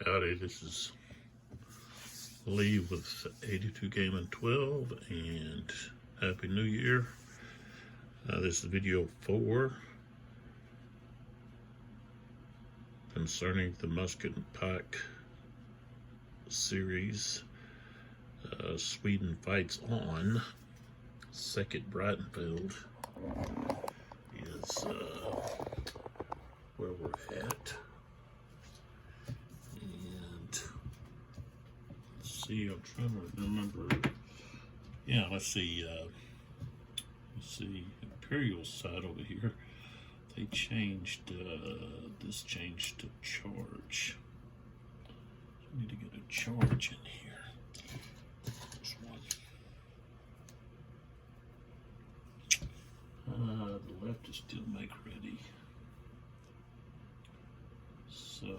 Howdy, this is Lee with 82 Game and 12, and Happy New Year. This is video 4 concerning the Musket and Pike series. Sweden fights on. Second Breitenfeld is where we're at. I'm trying to remember. Yeah, let's see. Imperial side over here. They changed. This changed to charge. I need to get a charge in here. This one. The left is still make ready. So.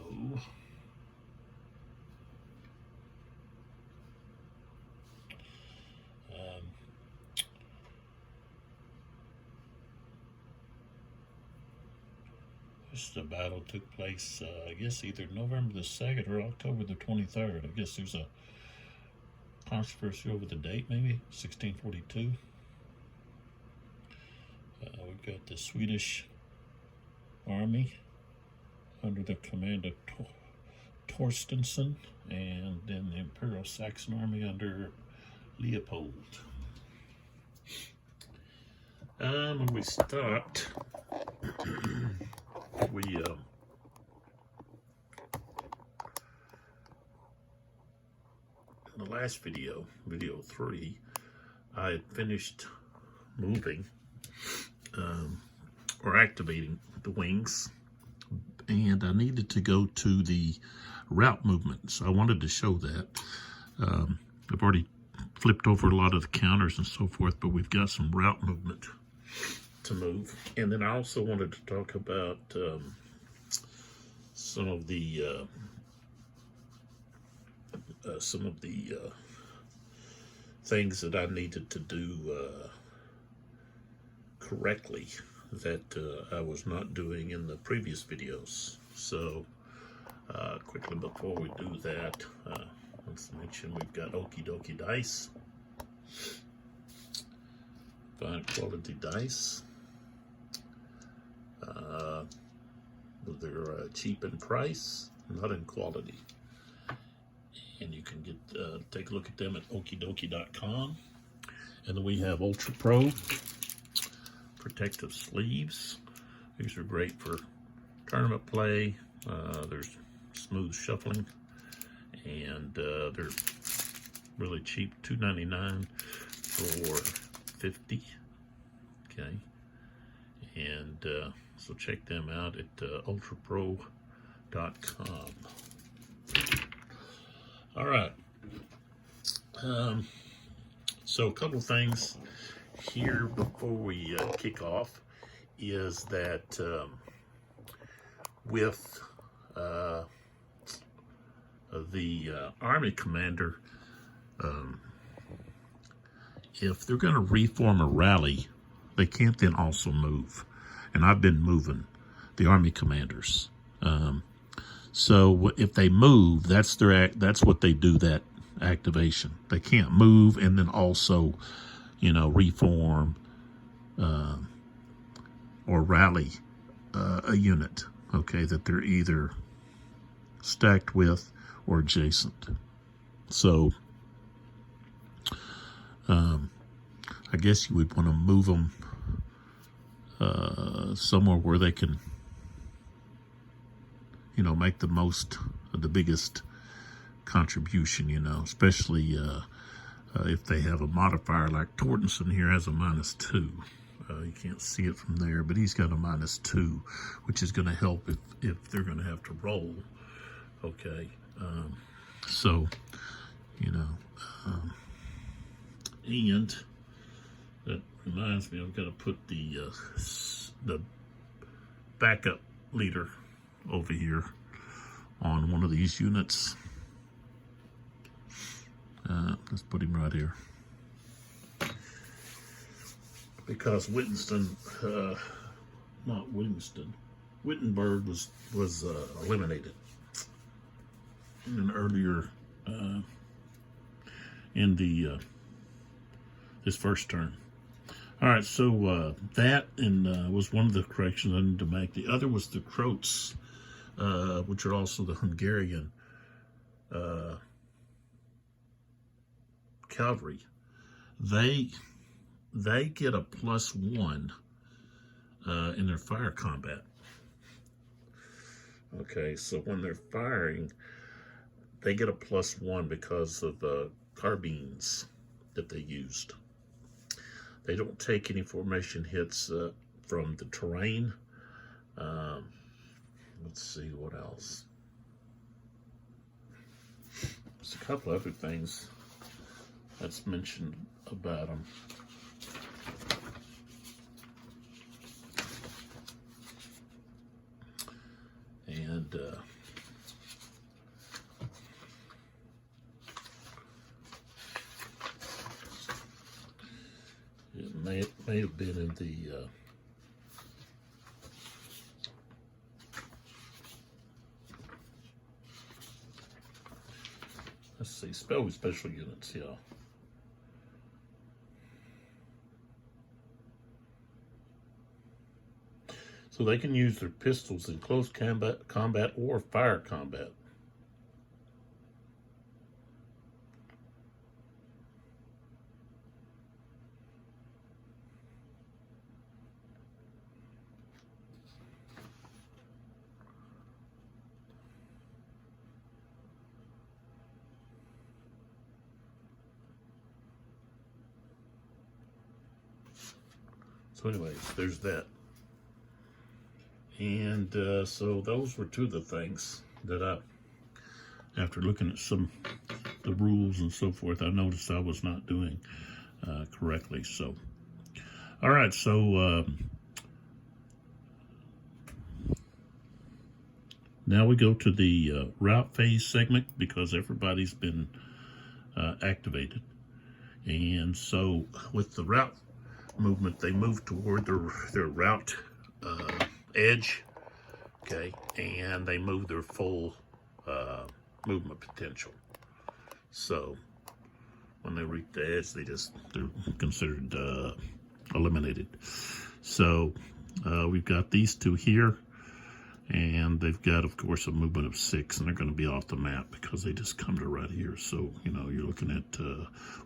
The battle took place, I guess, either November the 2nd or October the 23rd. I guess there's a controversy over the date, maybe 1642. We've got the Swedish army under the command of Torstensson, and then the Imperial Saxon army under Leopold. When we stopped, in the last video, video 3, I had finished moving or activating the wings, and I needed to go to the route movement, so I wanted to show that. I've already flipped over a lot of the counters and so forth, but we've got some route movement to move. And then I also wanted to talk about some of the things that I needed to do correctly that I was not doing in the previous videos. So quickly before we do that, let's mention we've got Okie Dokie dice, fine quality dice. They're cheap in price, not in quality. And you can get take a look at them at okiedokie.com. And then we have Ultra Pro protective sleeves. These are great for tournament play. There's smooth shuffling, and they're really cheap, $2.99 for 50. Okay, and so check them out at ultrapro.com. All right. So a couple things here before we kick off is that with the Army commander, if they're going to reform a rally, they can't then also move. And I've been moving the Army commanders. So if they move, that's what they do, that activation. They can't move and then also, reform or rally a unit, okay, that they're either stacked with or adjacent. So I guess you would want to move them somewhere where they can, make the most, the biggest contribution, especially if they have a modifier like Torstenson here has a -2. You can't see it from there, but he's got a -2, which is going to help if they're going to have to roll. Okay, so, and that reminds me, I've got to put the backup leader over here on one of these units. Let's put him right here, because Wittenberg was eliminated. in an earlier in the this first term. All right, so that and was one of the corrections I needed to make. The other was the Croats, which are also the Hungarian cavalry. They get a +1 in their fire combat. Okay, so when they're firing, they get a +1 because of the carbines that they used. They don't take any formation hits from the terrain. Let's see what else. There's a couple other things that's mentioned about them. And it may have been in the let's see, special units, yeah. So they can use their pistols in close combat or fire combat. So anyways, there's that. And so those were two of the things that after looking at the rules and so forth, I noticed I was not doing correctly. So, all right, so now we go to the route phase segment because everybody's been activated. And so with the route movement, they move toward their route edge, okay, and they move their full movement potential. So when they reach the edge, they're considered eliminated. So we've got these two here, and they've got, of course, a movement of 6, and they're going to be off the map because they just come to right here. So, you know, you're looking at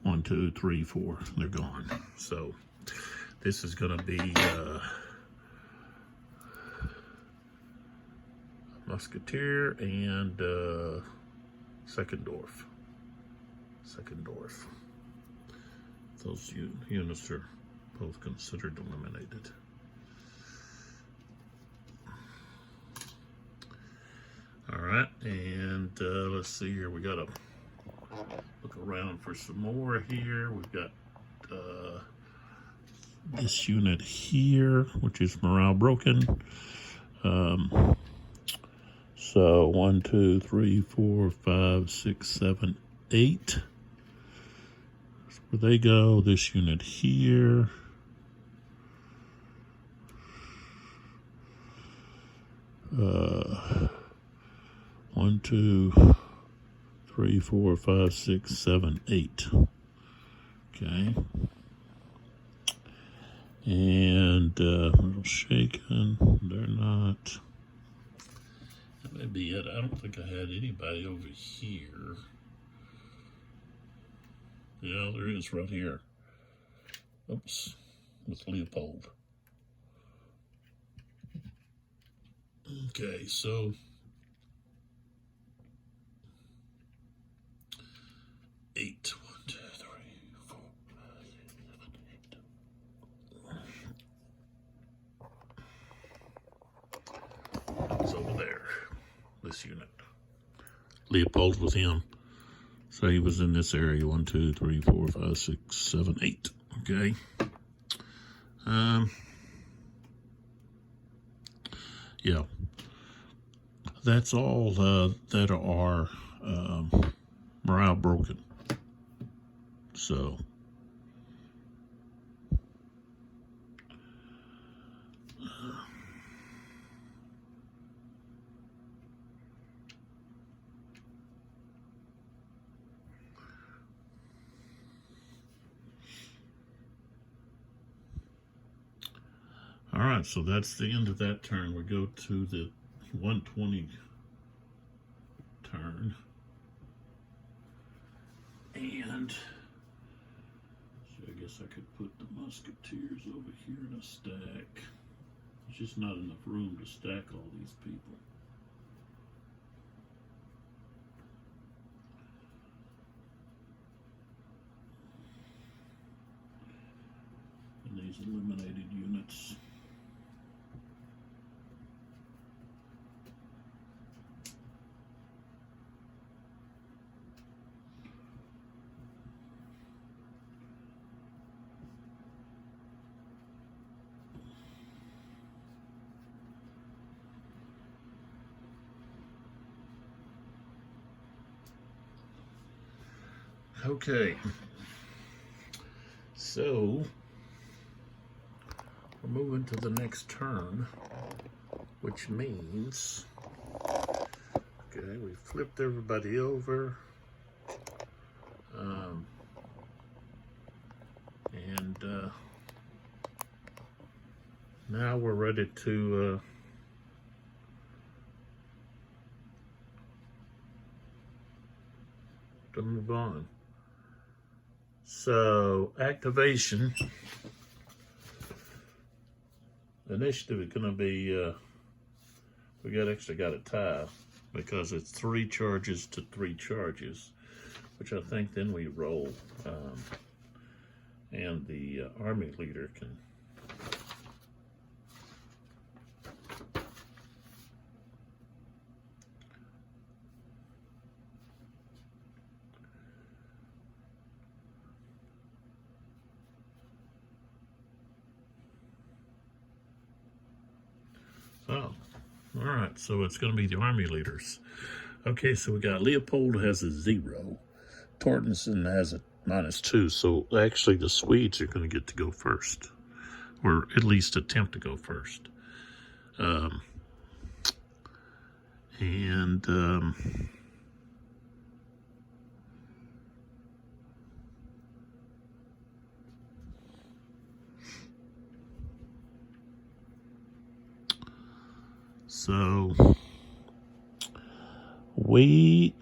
1, 2, 3, 4, they're gone. So this is going to be Musketeer and Secondorf. Those units are both considered eliminated. All right, and let's see here. We got to look around for some more here. We've got this unit here, which is morale broken. So 1, 2, 3, 4, 5, 6, 7, 8. That's where they go. This unit here. Uh, 1, 2, 3, 4, 5, 6, 7, 8. Okay. And a little shaken. They're not. That may be it. I don't think I had anybody over here. Yeah, there is right here. Oops. With Leopold. Okay, so 8. 1, 2, 3, 4, 5, 6, 7, 8. It's over there. This unit. Leopold was him. So he was in this area. 1, 2, 3, 4, 5, 6, 7, 8. Okay. Yeah. That's all that are morale broken. So right, so that's the end of that turn. We go to the 120 turn. And so I guess I could put the musketeers over here in a stack. There's just not enough room to stack all these people. And these eliminated units. Okay, so we're moving to the next turn, which means, okay, we flipped everybody over, and now we're ready to move on. So, activation, initiative is going to be, we actually got a tie because it's 3 charges to 3 charges, which I think then we roll, and the army leader can. Oh, all right, so it's going to be the army leaders. Okay, so we got Leopold has a 0. Tortenson has a -2, so actually the Swedes are going to get to go first, or at least attempt to go first. So we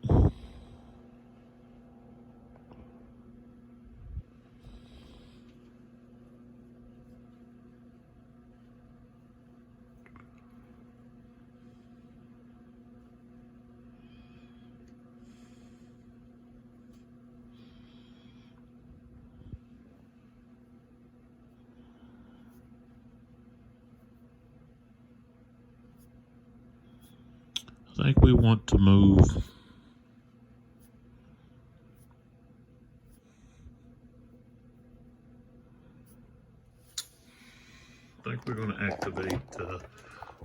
I think we want to move I think we're going to activate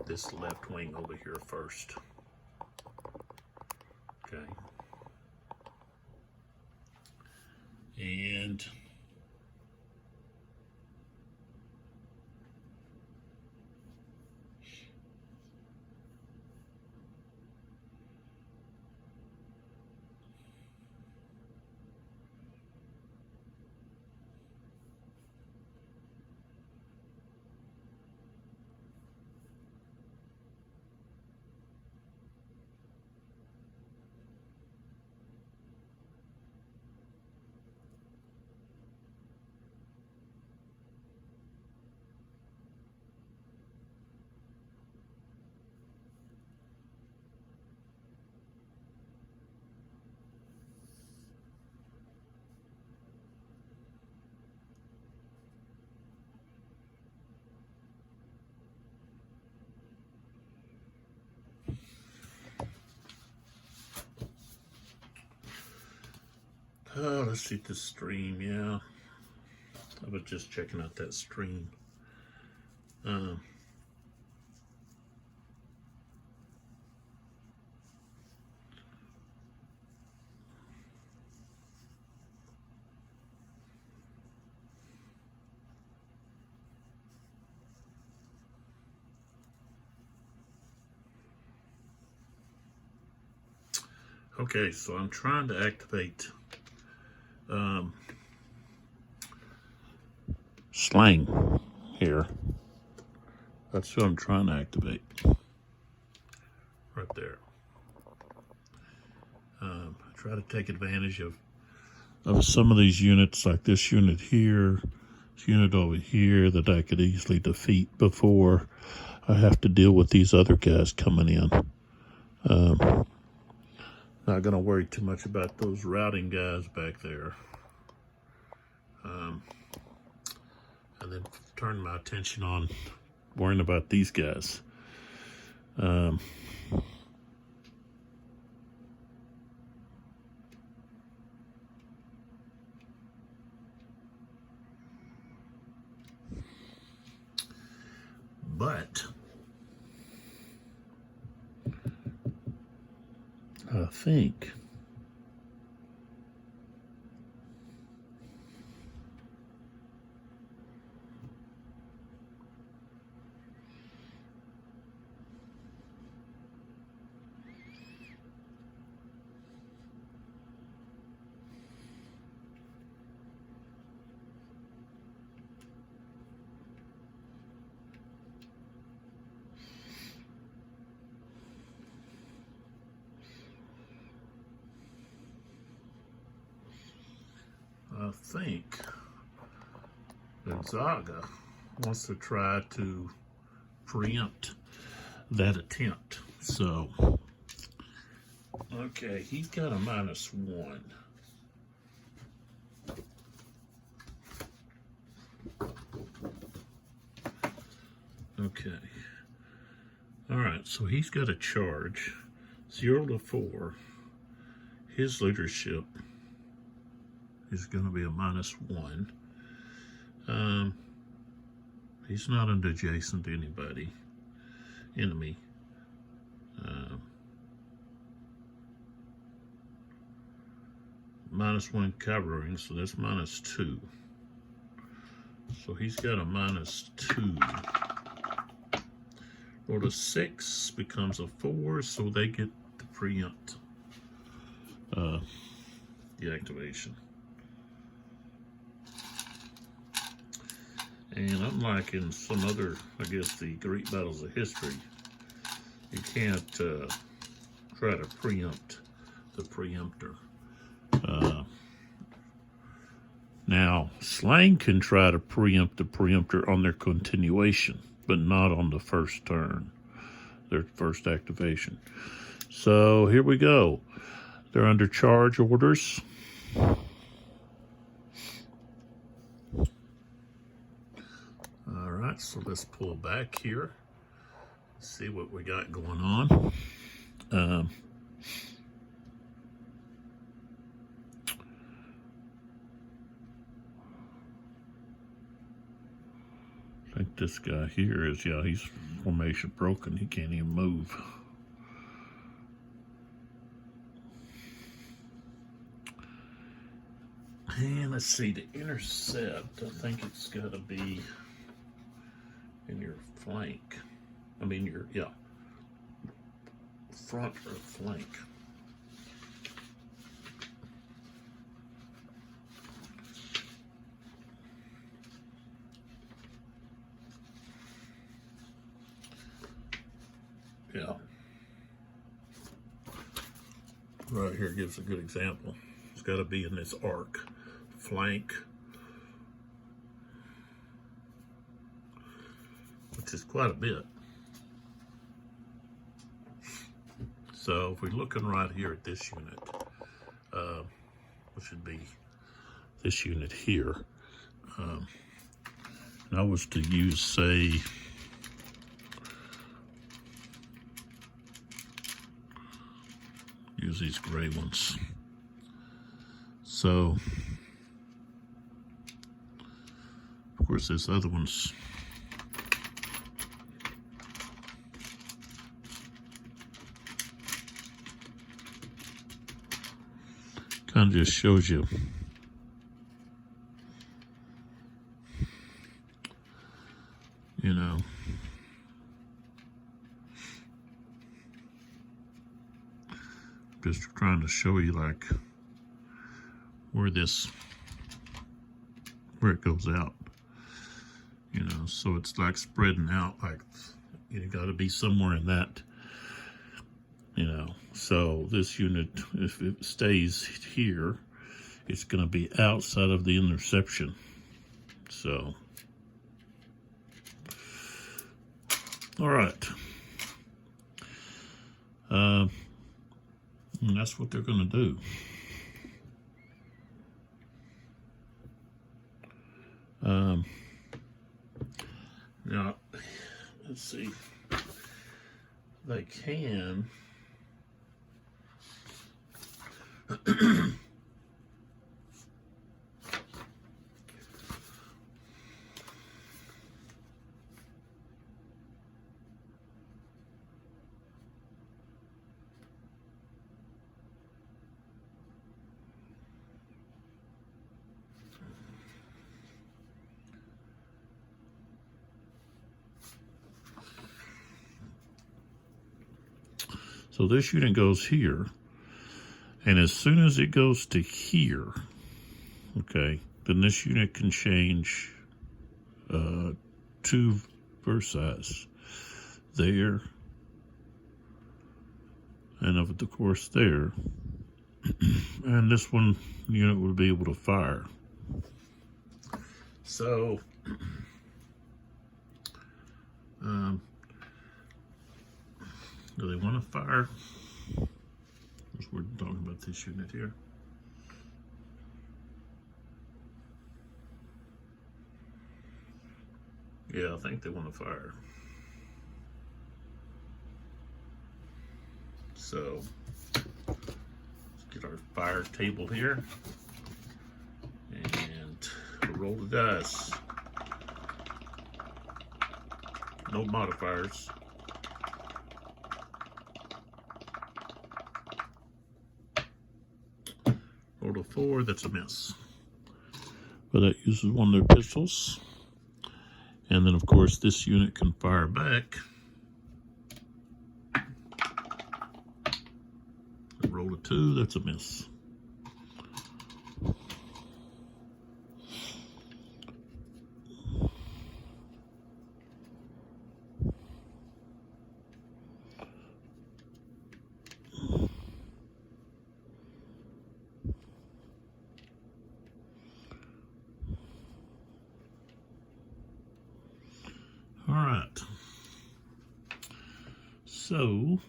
this left wing over here first. Okay. And oh, let's see the stream. Yeah, I was just checking out that stream. Okay, so I'm trying to activate slang here. That's what I'm trying to activate. Right there. I try to take advantage of some of these units, like this unit here, this unit over here, that I could easily defeat before I have to deal with these other guys coming in. Not going to worry too much about those routing guys back there. And then turn my attention on worrying about these guys. But I think Gonzaga wants to try to preempt that attempt. So, okay, he's got a -1. Okay. All right, so he's got a charge 0 to 4. His leadership is going to be a -1. He's not adjacent to enemy. -1 covering, so that's -2. So he's got a -2. Roll to 6 becomes a 4, so they get to preempt the activation. And unlike in some other, I guess, the great battles of history, you can't try to preempt the preemptor. Now, Slang can try to preempt the preemptor on their continuation, but not on the first turn, their first activation. So here we go. They're under charge orders. All right, so let's pull back here, see what we got going on. I think this guy here is, yeah, he's formation broken. He can't even move. And let's see, to intercept, I think it's got to be in your flank. I mean, front or flank. Yeah. Right here gives a good example. It's got to be in this arc, flank, which is quite a bit. So if we're looking right here at this unit, which would be this unit here, and I was to use, say, these gray ones. So, of course, this other one's kind of just shows you, just trying to show you like where it goes out. you know, so it's like spreading out, like you got to be somewhere in that, you know. So this unit, if it stays here, it's going to be outside of the interception. So, all right. And that's what they're going to do. Now, let's see. They can. So this unit goes here, and as soon as it goes to here, okay, then this unit can change two versi there, and of course there, and this one unit would be able to fire. So, do they want to fire? We're talking about this unit here. Yeah, I think they want to fire. So, let's get our fire table here. And roll the dice. No modifiers. Roll a 4, that's a miss. But that uses one of their pistols. And then, of course, this unit can fire back. Roll a 2, that's a miss. All right. So,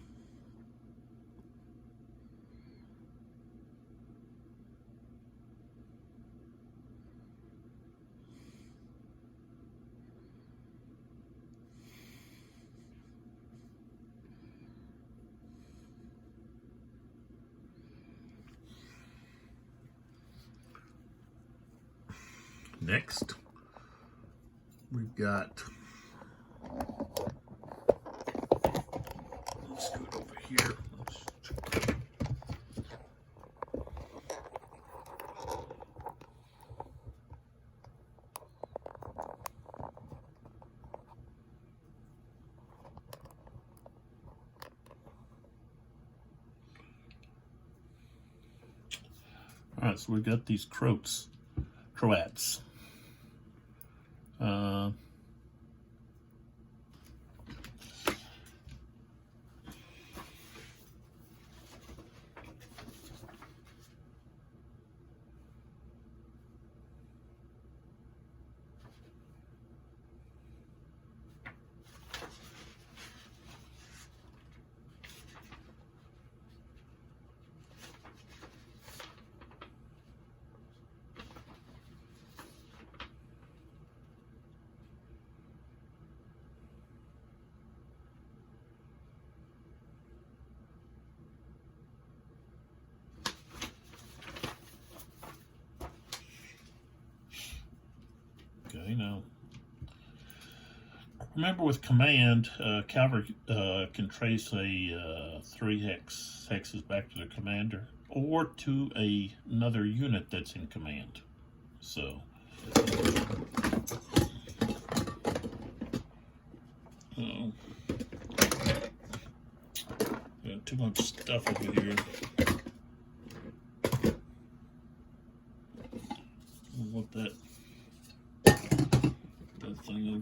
next, we've got, let's scoot over here. All right, so we've got these Croats. Okay, now remember with command, cavalry can trace a 3 hexes back to the commander or to another unit that's in command. So, got too much stuff over here. What that thing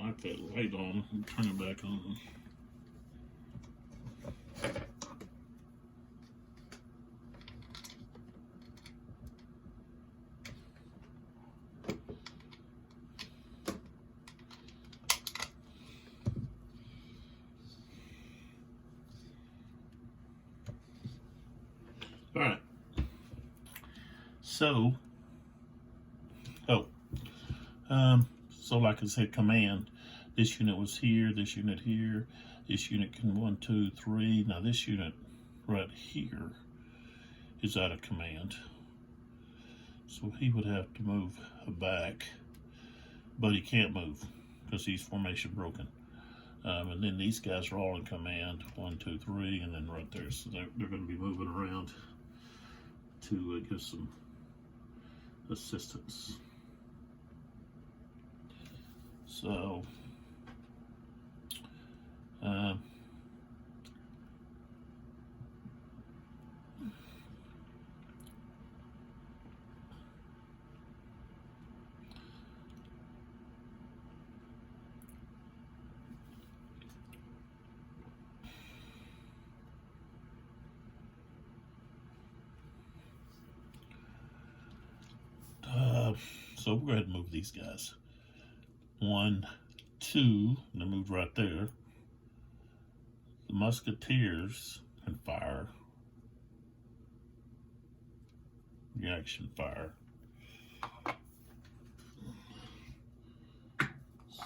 like that light on. Turn it back on. All right. So, so like I said, command. This unit was here, this unit here, this unit can 1, 2, 3. Now this unit right here is out of command. So he would have to move back, but he can't move because he's formation broken. And then these guys are all in command, 1, 2, 3, and then right there. So they're going to be moving around to give some assistance. So, so we'll go ahead and move these guys. 1, 2, and they moved right there. The musketeers can fire. Reaction fire.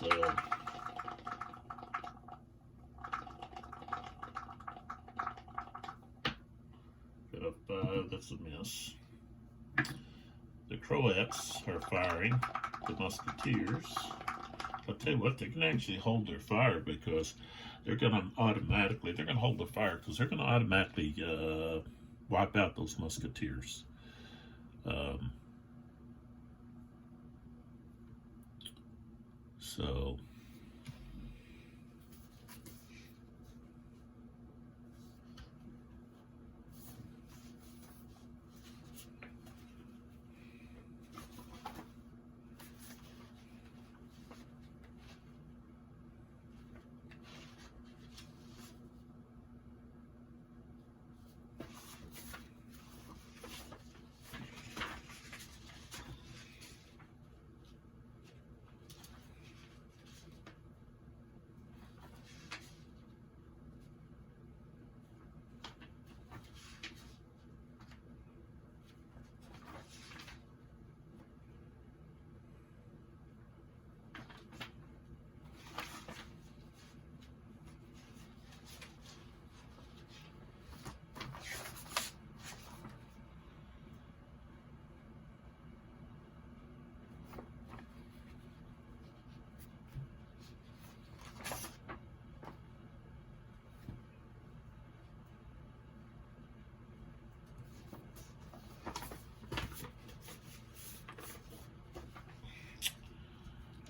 So got a 5, that's a miss. The Croats are firing the musketeers. I'll tell you what, they can actually hold their fire because they're going to automatically, they're going to hold their fire because they're going to automatically wipe out those musketeers. So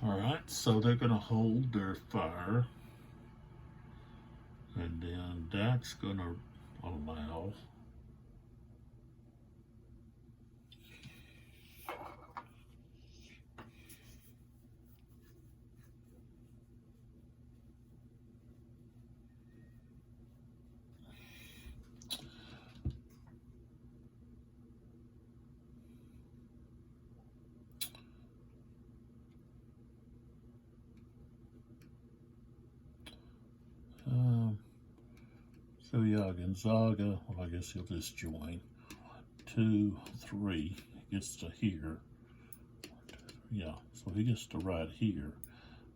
all right, so they're going to hold their fire, and then that's going to allow so yeah, Gonzaga, well, I guess he'll just join. 2, 3, he gets to here. Yeah, so he gets to right here.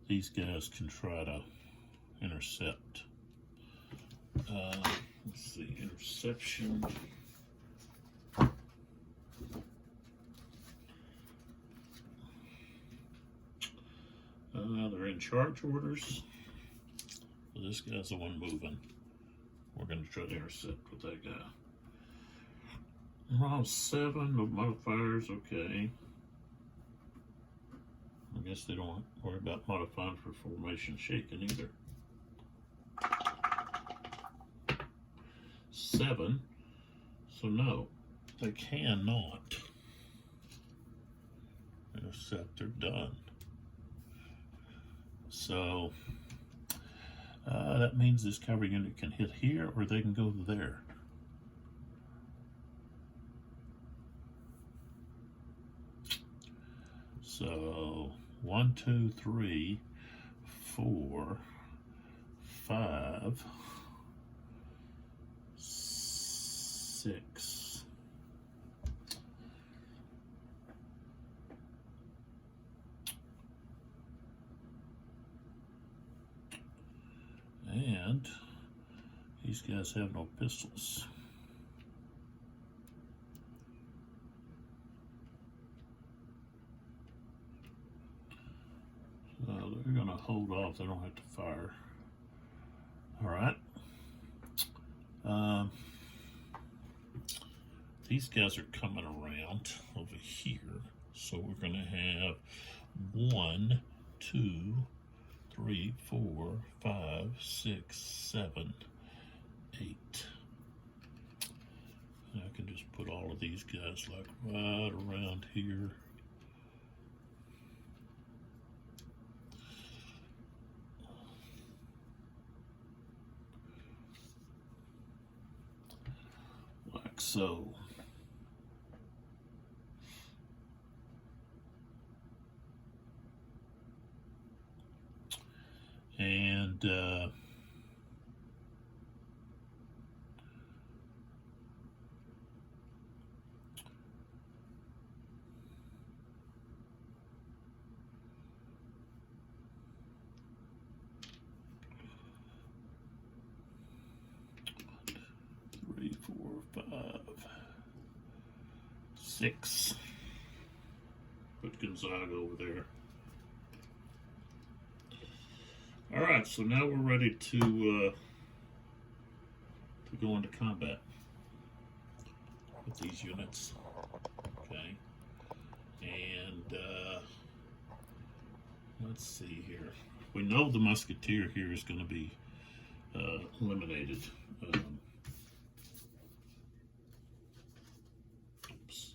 These guys can try to intercept. Let's see, interception. They're in charge orders. So this guy's the one moving. We're going to try to intercept with that guy. Round 7, no modifiers, okay. I guess they don't worry about modifying for formation shaking either. 7, so no, they cannot intercept, they're done. so that means this cover unit can hit here or they can go there. So 1, 2, 3, 4, 5, 6. And these guys have no pistols. So they're going to hold off. They don't have to fire. All right. These guys are coming around over here. So we're going to have 1, 2, 3, 4, 5, 6, 7, 8. And I can just put all of these guys like right around here. Like so. And 3, 4, 5, 6. Put Gonzaga over there. All right, so now we're ready to go into combat with these units. Okay, and let's see here. We know the musketeer here is going to be eliminated. Oops.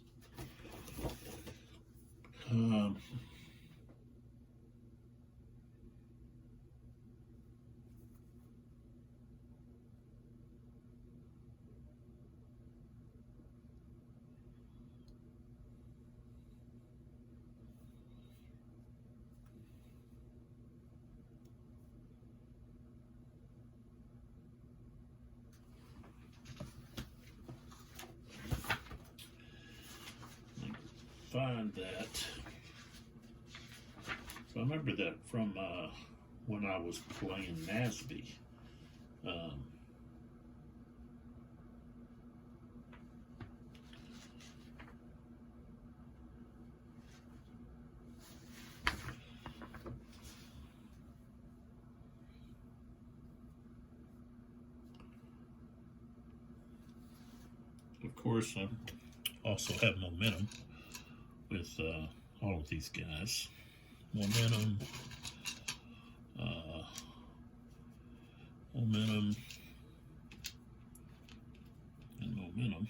Find that. So I remember that from when I was playing Nasby. Of course, I also have momentum with all of these guys. Momentum, momentum, and momentum.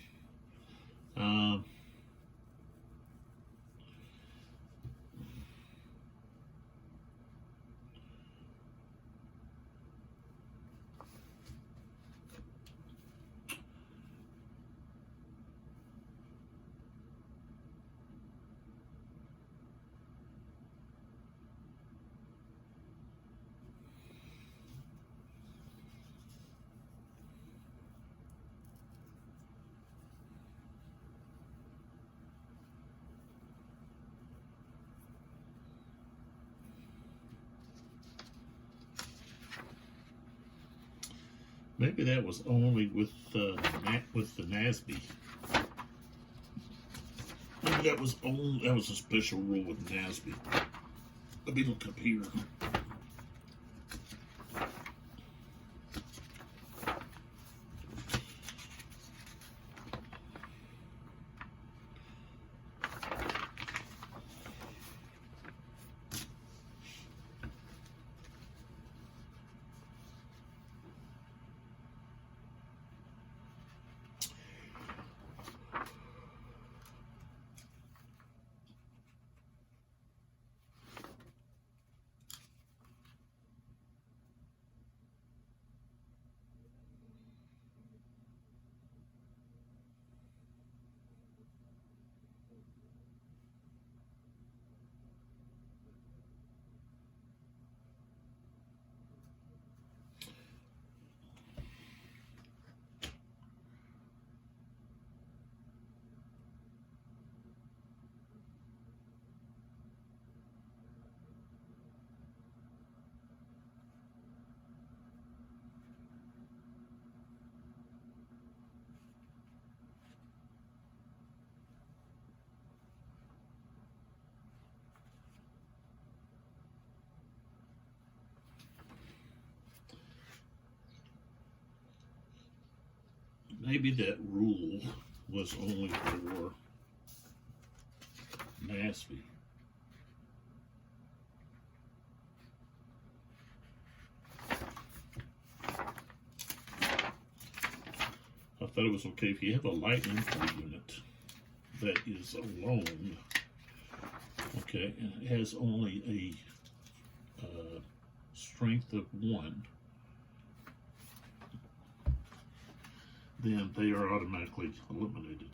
Maybe that was only with the Nasby. Maybe that was a special rule with Nasby. Let me look up here. maybe that rule was only for NASB. I thought it was okay if you have a light infantry unit that is alone, okay, and it has only a strength of 1, then they are automatically eliminated.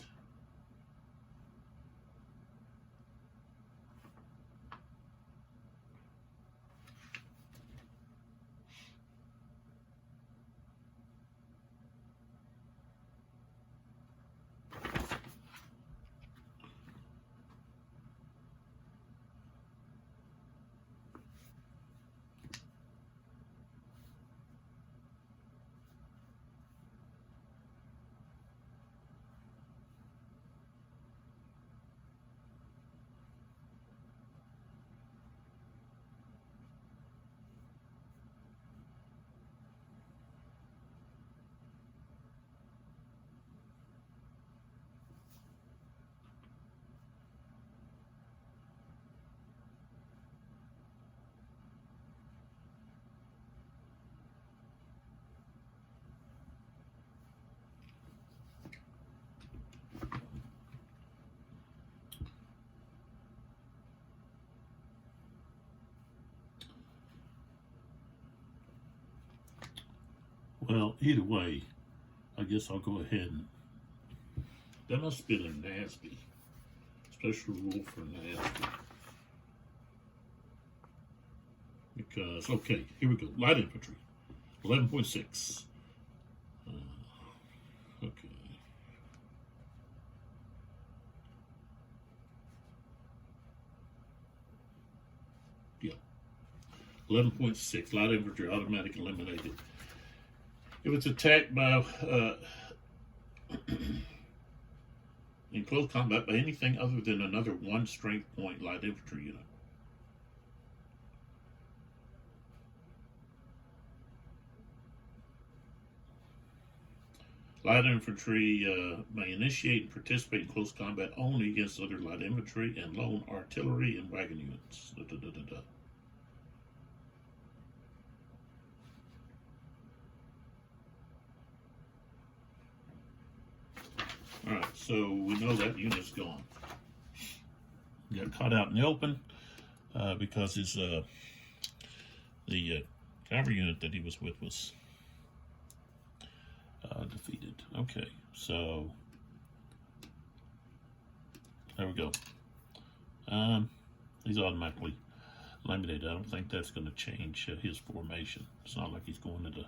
Well, either way, I guess I'll go ahead and, that must have been a NASB, special rule for NASB. Because, okay, here we go, light infantry, 11.6. Okay. Yeah, 11.6, light infantry automatic eliminated. If it's attacked by, in close combat by anything other than another 1 strength point light infantry unit. Light infantry may initiate and participate in close combat only against other light infantry and lone artillery and wagon units. Alright, so we know that unit's gone. Got caught out in the open because his the cavalry unit that he was with was defeated. Okay, so there we go. He's automatically eliminated. I don't think that's going to change his formation. It's not like he's going into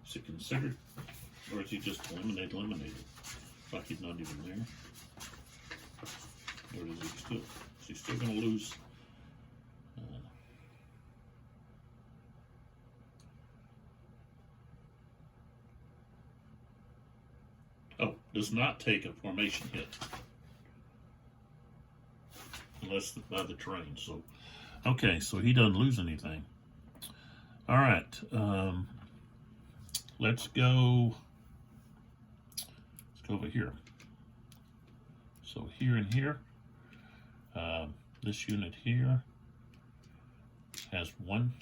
is it considered, or is he just eliminated? Like he's not even there? Or is he still going to lose? Oh, does not take a formation hit. Unless by the terrain. So, okay, so he doesn't lose anything. All right. Let's go over here. So here and here, this unit here has one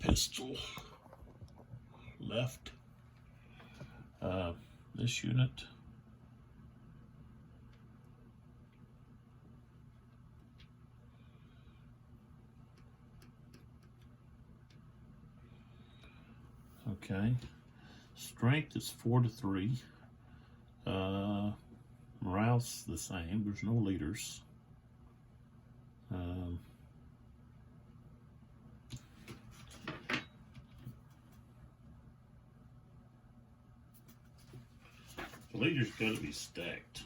pistol left. This unit okay, strength is 4 to 3. Morale's the same. There's no leaders. The leader's got to be stacked.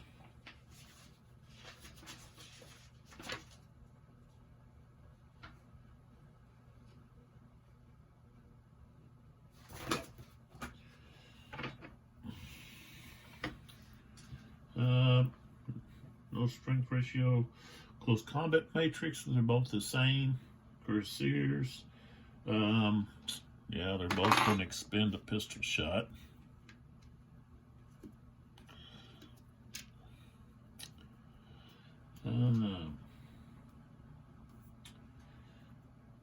No strength ratio, Close combat matrix, they're both the same. Pursuers, yeah, they're both going to expend a pistol shot.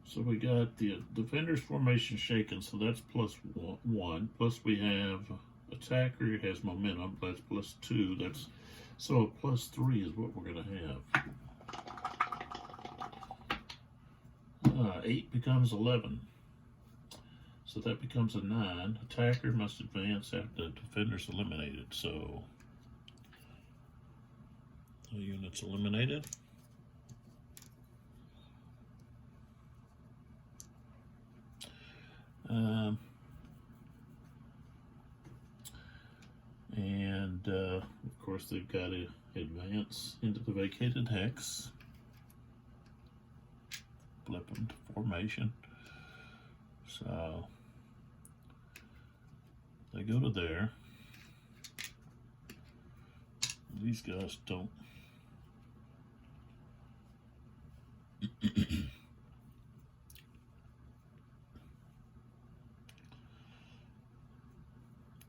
So we got the defender's formation shaken, so that's +1. Plus we have attacker has momentum, that's +2. That's so +3 is what we're going to have. 8 becomes 11. So that becomes a 9. Attacker must advance after the defender's eliminated. So the unit's eliminated. And of course they've got to advance into the vacated hex. Flip them to formation. So they go to there. These guys don't.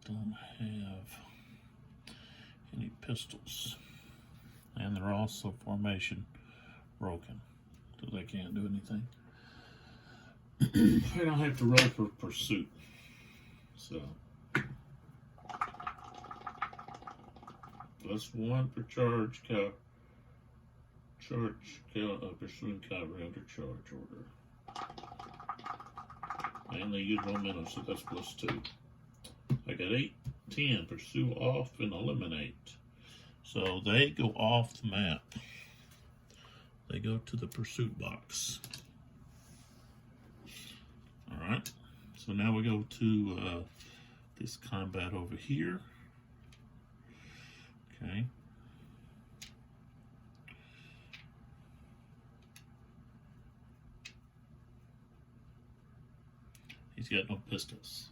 Don't have any pistols, and they're also formation broken, so they can't do anything. I don't have to roll for pursuit, so +1 per charge pursuing cavalry under charge order, and they use momentum, so that's +2. I got 8, 10, pursue off and eliminate. So they go off the map. They go to the pursuit box. All right. So now we go to this combat over here. Okay. He's got no pistols.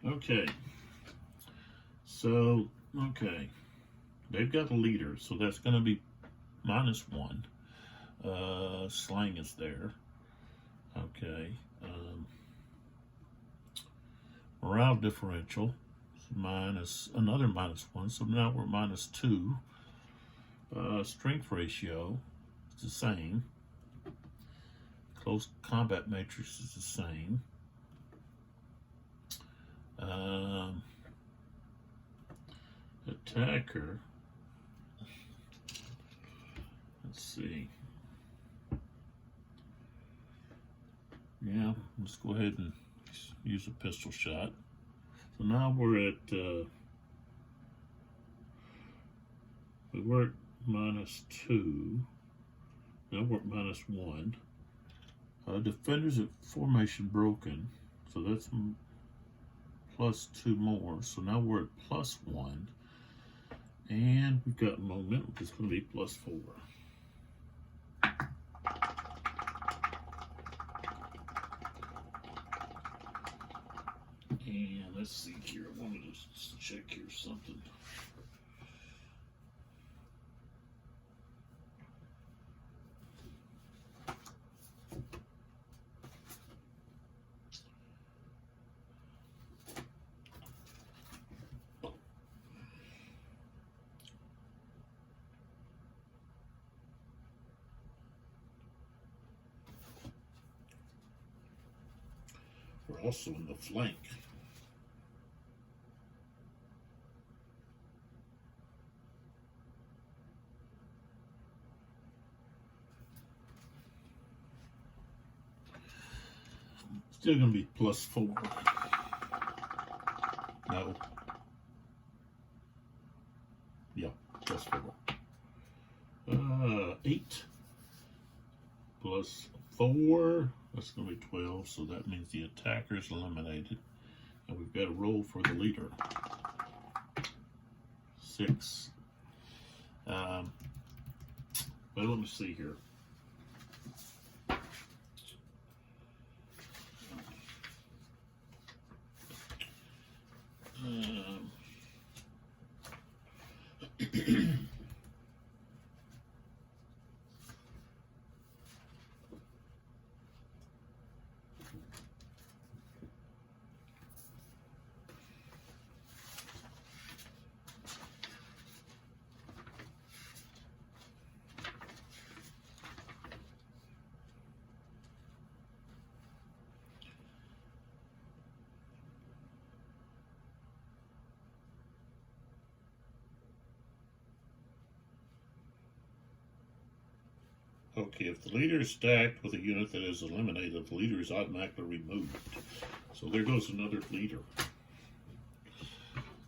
Okay, so, okay, they've got a leader, so that's going to be -1. Slang is there. Okay, morale differential is another -1, so now we're -2. Strength ratio is the same. Close combat matrix is the same. Attacker, let's see. Yeah, let's go ahead and use a pistol shot. So now we're at, we were at -2, now we're at -1. Defenders at formation broken, so that's +2 more, so now we're at +1, and we've got momentum that's going to be +4. And let's see here, I wanted to just check here something. We're also in the flank. Still going to be +4. No. Yeah, +4. 8 +4. That's going to be 12, so that means the attacker is eliminated. And we've got to roll for the leader. 6. Well, let me see here. Okay, if the leader is stacked with a unit that is eliminated, the leader is automatically removed. So there goes another leader.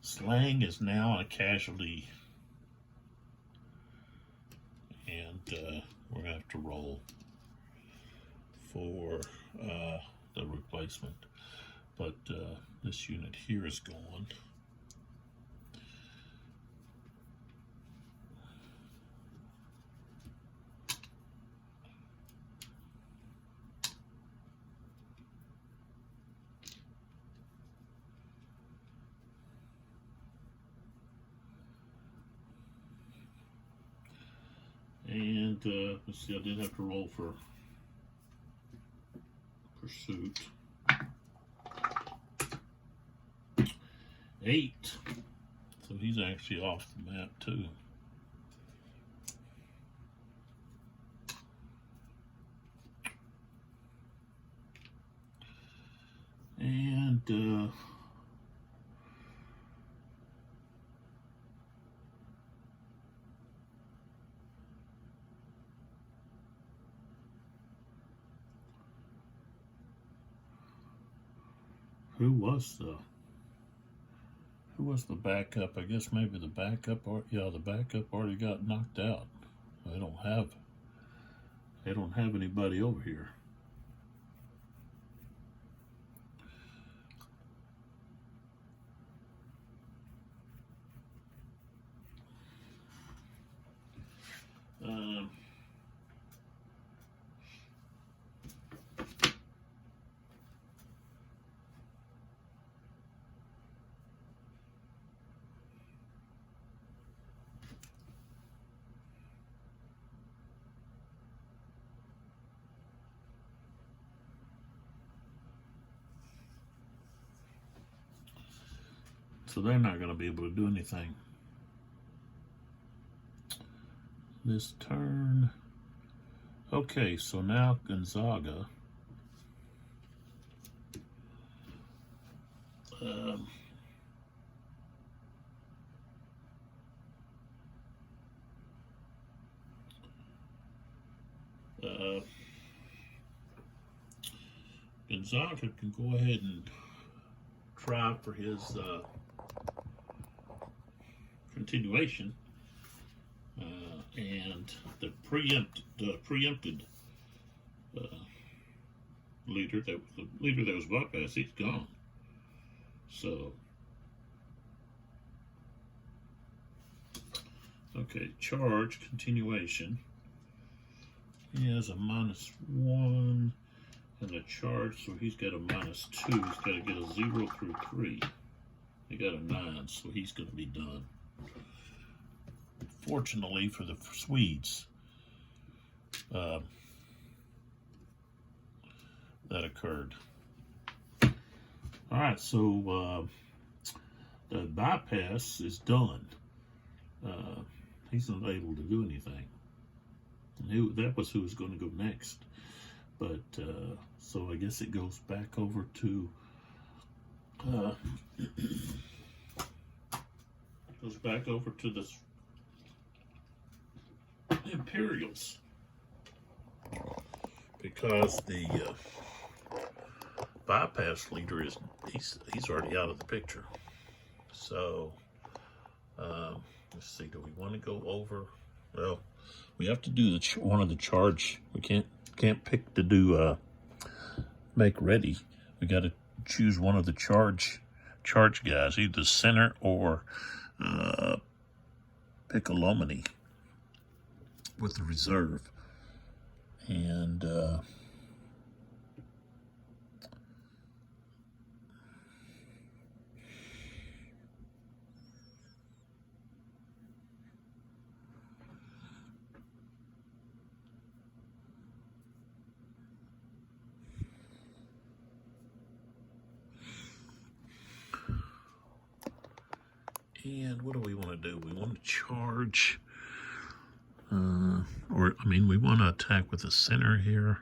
Slang is now a casualty, and we're going to have to roll for the replacement. But this unit here is gone. And let's see, I did have to roll for pursuit. 8. So he's actually off the map too. And who was the backup? I guess maybe the backup, or yeah, the backup already got knocked out. They don't have anybody over here. So they're not going to be able to do anything this turn. Okay, so now Gonzaga Gonzaga can go ahead and try for his continuation, and the preempted leader that was bypassed, he's gone. So okay, charge continuation. He has a -1 and a charge, so he's got a -2. He's got to get a 0 through 3. He got a 9, so he's going to be done. Fortunately for the Swedes, that occurred. All right, so the bypass is done. He's not able to do anything. That was who was going to go next. But so I guess it goes back over to the Imperials, because the bypass leader he's already out of the picture. So let's see, do we want to go over? Well, we have to do one of the charge. We can't pick to do make ready. We got to choose one of the charge guys, either center or Piccolomini with the reserve. And And what do we want to do? We want to charge, we want to attack with the center here.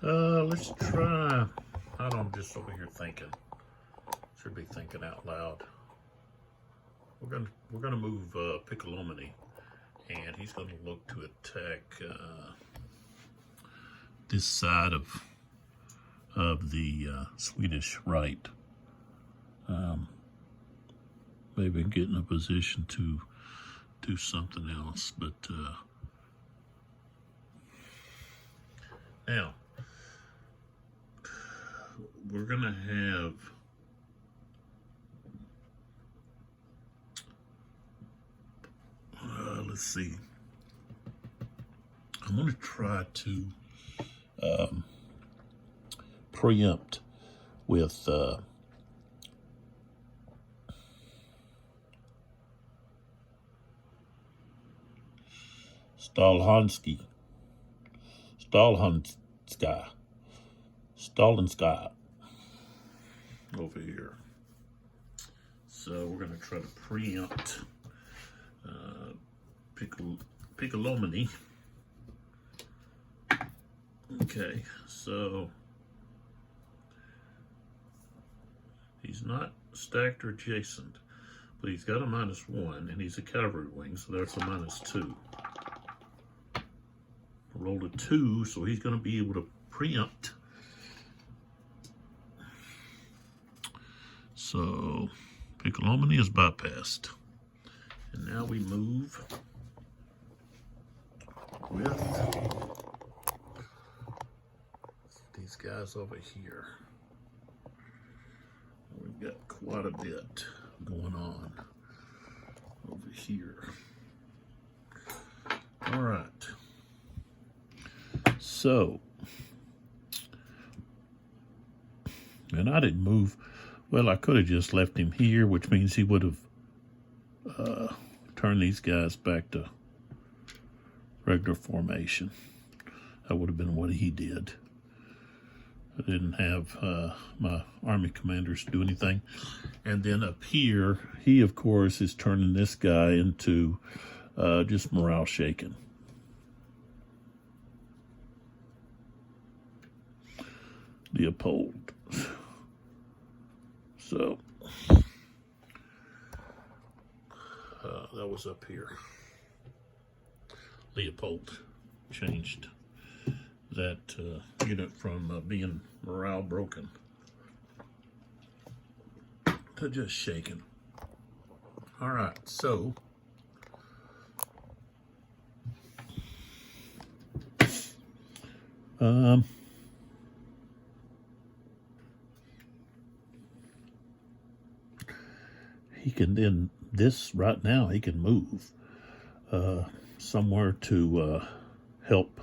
Let's try. I'm just over here thinking. Should be thinking out loud. We're gonna move Piccolomini, and he's gonna look to attack this side of the Swedish right. Maybe get in a position to do something else, but now we're gonna have let's see. I'm gonna try to preempt with Stalinska over here. So we're going to try to preempt Piccolomini. Okay, so he's not stacked or adjacent, but he's got a -1, and he's a cavalry wing, so that's a -2. Rolled a 2, so he's going to be able to preempt. So Piccolomini is bypassed. And now we move with these guys over here. We've got quite a bit going on over here. All right. So, and I didn't move. Well, I could have just left him here, which means he would have turned these guys back to regular formation. That would have been what he did. I didn't have my army commanders do anything. And then up here, he, of course, is turning this guy into just morale shaking. Leopold. So that was up here. Leopold changed that unit from being morale broken to just shaken. All right, so he can then, this right now, he can move somewhere to help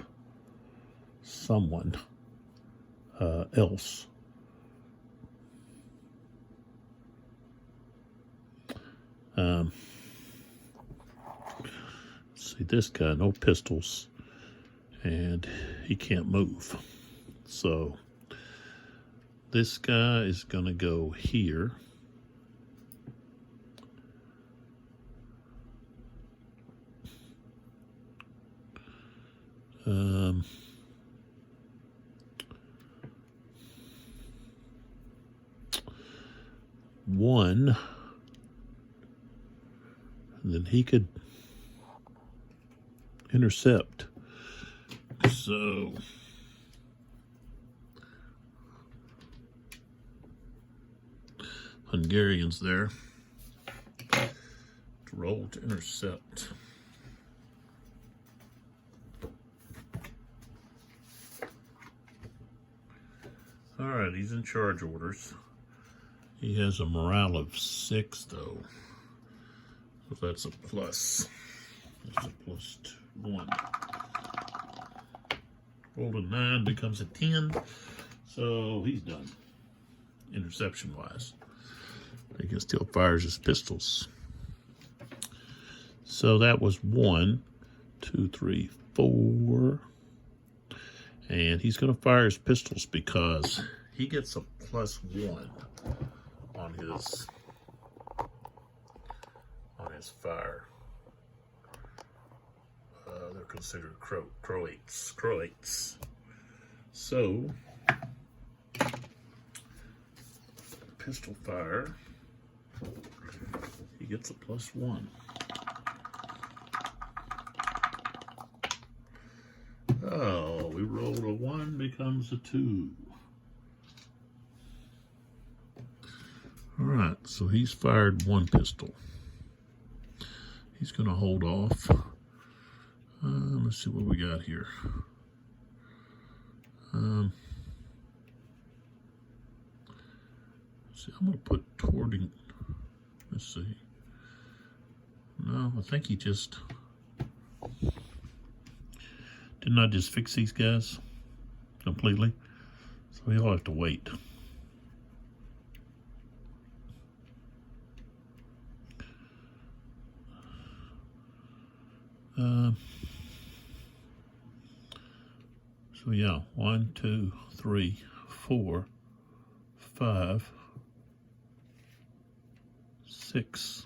someone else. See this guy, no pistols, and he can't move. So this guy is going to go here. One, and then he could intercept. So Hungarians there to roll to intercept. All right, he's in charge orders. He has a morale of 6, though. So that's a plus. That's a plus 1. Rolled a 9, becomes a 10. So he's done, interception-wise. He can still fires his pistols. So that was 1, 2, 3, 4. And he's going to fire his pistols because he gets a plus 1 on his fire. They're considered Croats. So pistol fire, he gets a plus 1. Oh, we rolled a 1, becomes a 2. All right, so he's fired 1 pistol. He's going to hold off. Let's see what we got here. See, I'm going to put towarding. Let's see. No, I think he just. Didn't I just fix these guys completely? So he'll have to wait. So yeah, 1, 2, 3, 4, 5, 6.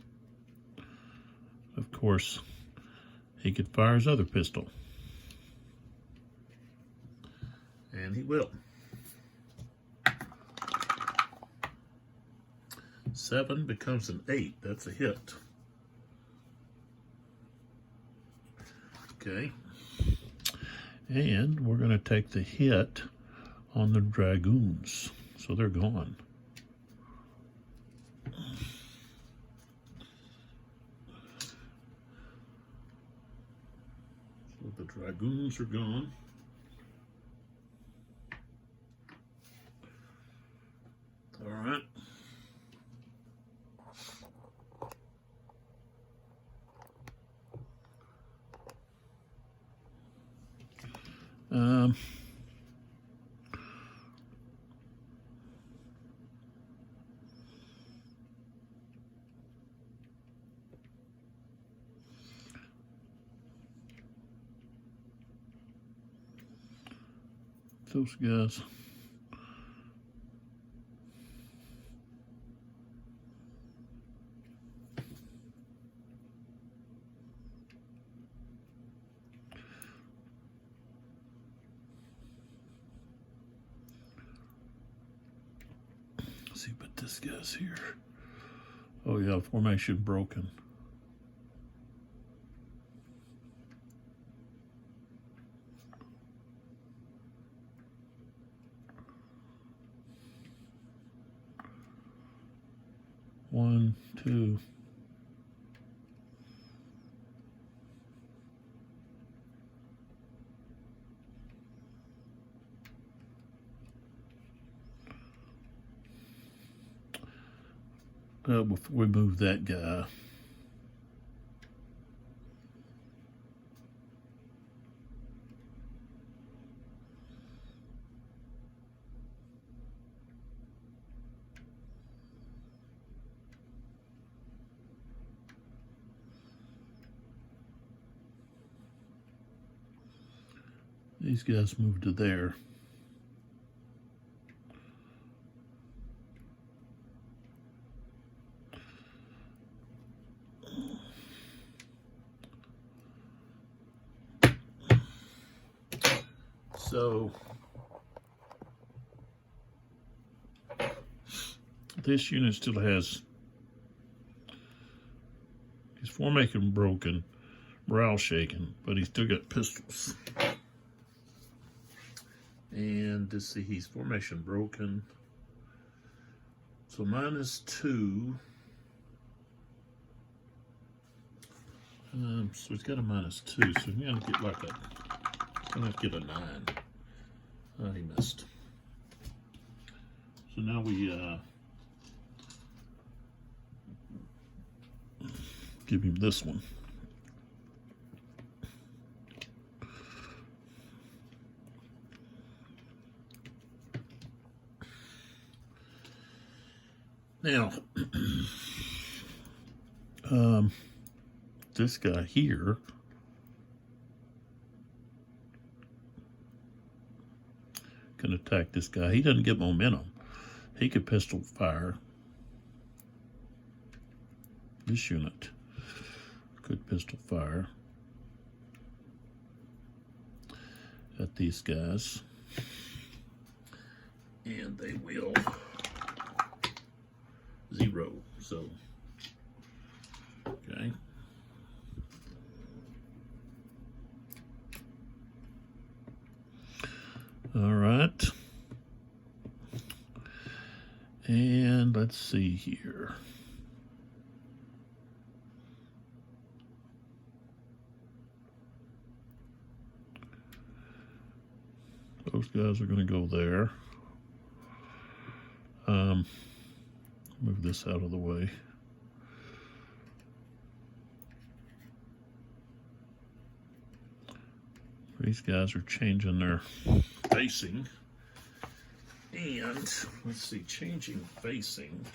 Of course, he could fire his other pistol. And he will. 7 becomes an 8. That's a hit. Okay. And we're going to take the hit on the dragoons. So they're gone. So the dragoons are gone. All right. Those guys. See, but this guy's here. Oh yeah, formation broken. One, two, before we move that guy, these guys move to there. So this unit still has his formation broken, morale shaken, but he's still got pistols. And let's see, he's formation broken. So -2. So he's got a -2. So he's gonna get like a, gonna get a 9. He missed. So now we give him this one. Now, this guy here can attack this guy. He doesn't get momentum. He could pistol fire. This unit could pistol fire at these guys. And they will 0. So, okay. All right. And let's see here. Those guys are going to go there. Move this out of the way. These guys are changing their facing. And let's see, changing facing.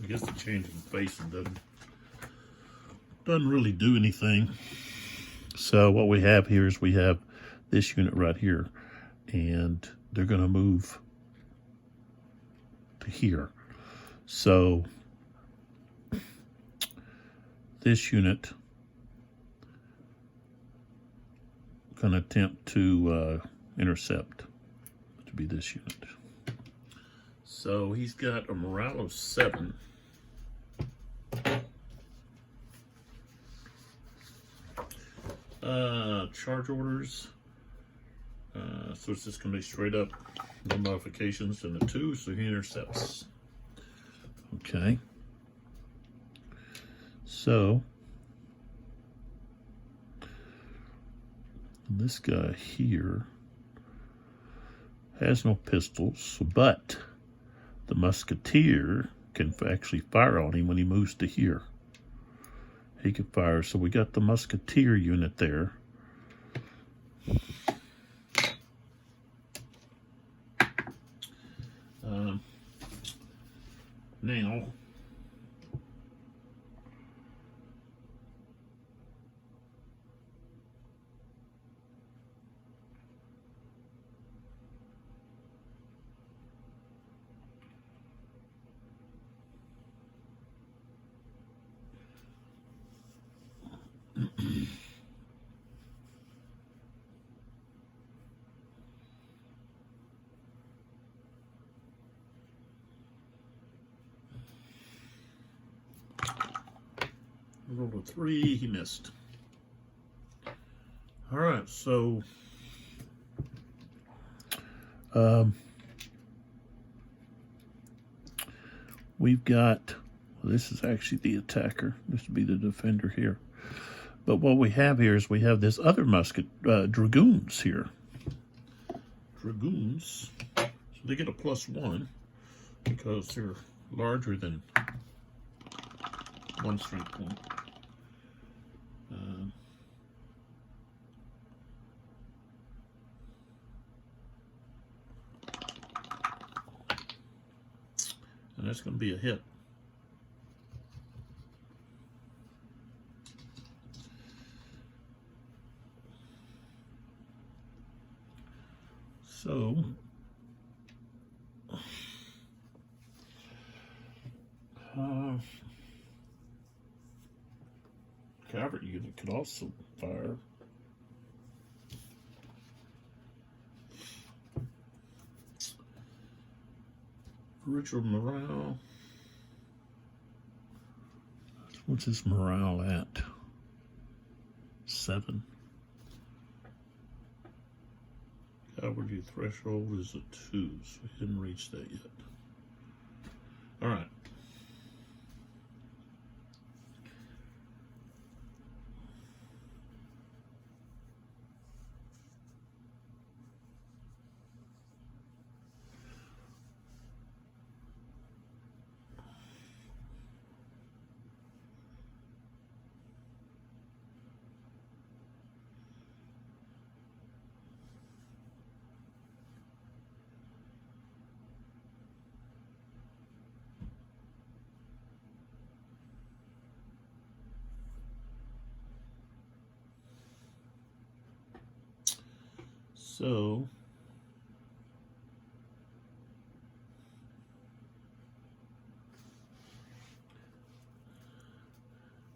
I guess the changing facing doesn't really do anything. So what we have here is we have this unit right here, and they're going to move to here. So this unit going to attempt to intercept, to be this unit. So he's got a morale of 7. Charge orders. So it's just going to be straight up, no modifications, and a 2, so he intercepts. Okay. So And this guy here has no pistols, but the musketeer can actually fire on him when he moves to here. He can fire, so we got the musketeer unit there. Now, rolled a 3, he missed. All right, so we've got, well, this is actually the attacker. This would be the defender here. But what we have here is we have this other musket, dragoons here. Dragoons, so they get a +1 because they're larger than 1 strength point. And that's going to be a hit. So, cavalry unit could also fire. Original morale. What's his morale at? 7. Cavalry threshold is a 2, so we didn't reach that yet. All right. So,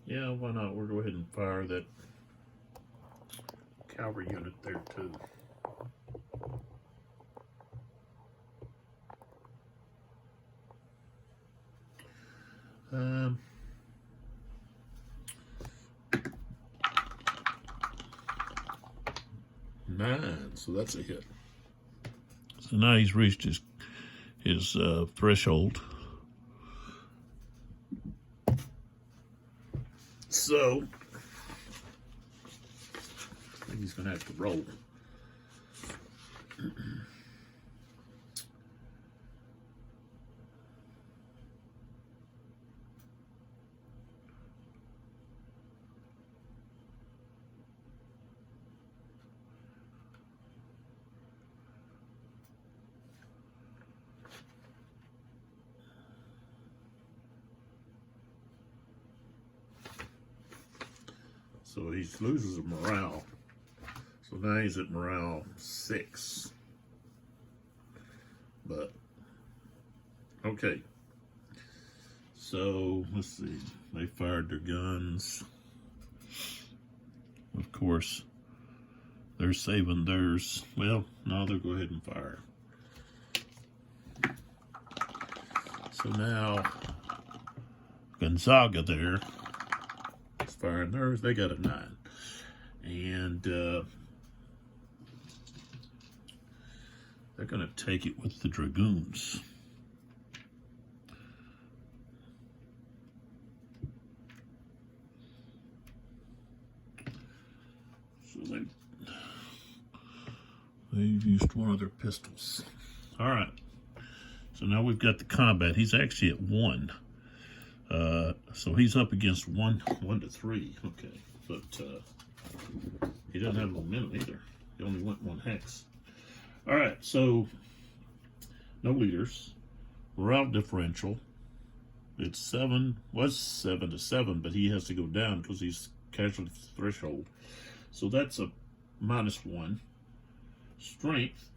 yeah, why not? We'll go ahead and fire that cavalry unit there too. Nine, so that's a hit. So now he's reached his threshold. So I think he's going to have to roll. So he loses a morale. So now he's at morale 6. But, okay. So, let's see. They fired their guns. Of course, they're saving theirs. Well, no, they'll go ahead and fire. So now, Gonzaga there is firing theirs. They got a 9. And they're going to take it with the dragoons. So They used one of their pistols. All right. So now we've got the combat. He's actually at 1. So he's up against 1 to 3. Okay. But he doesn't have momentum either. He only went 1 hex. All right. So no leaders. Morale differential. It's 7. Was 7 to 7, but he has to go down because he's casualty threshold. So that's a -1. Strength.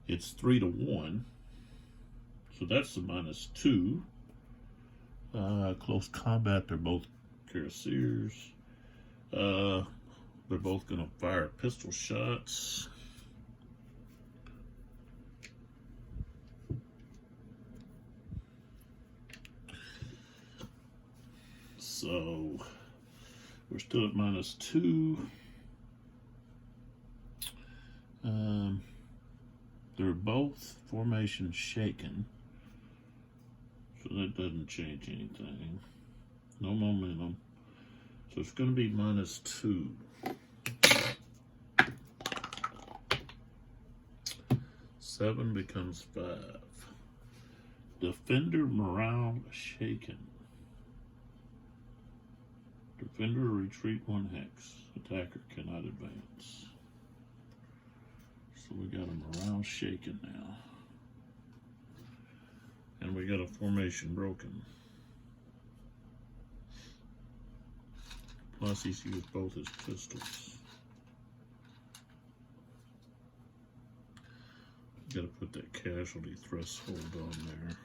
It's 3 to 1. So that's a -2. Close combat, they're both cuirassiers. They're both going to fire pistol shots. So we're still at -2. They're both formation shaken. So that doesn't change anything. No momentum. So it's going to be -2. Seven becomes 5. Defender morale shaken. Defender retreat 1 hex. Attacker cannot advance. So we got a morale shaken now. And we got a formation broken. Plus he's used both his pistols. Got to put that casualty threshold on there.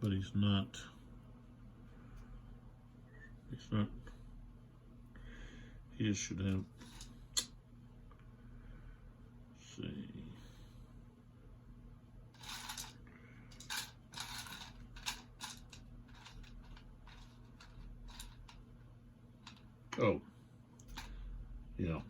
But he's not. He should have. Let's see. Oh, yeah.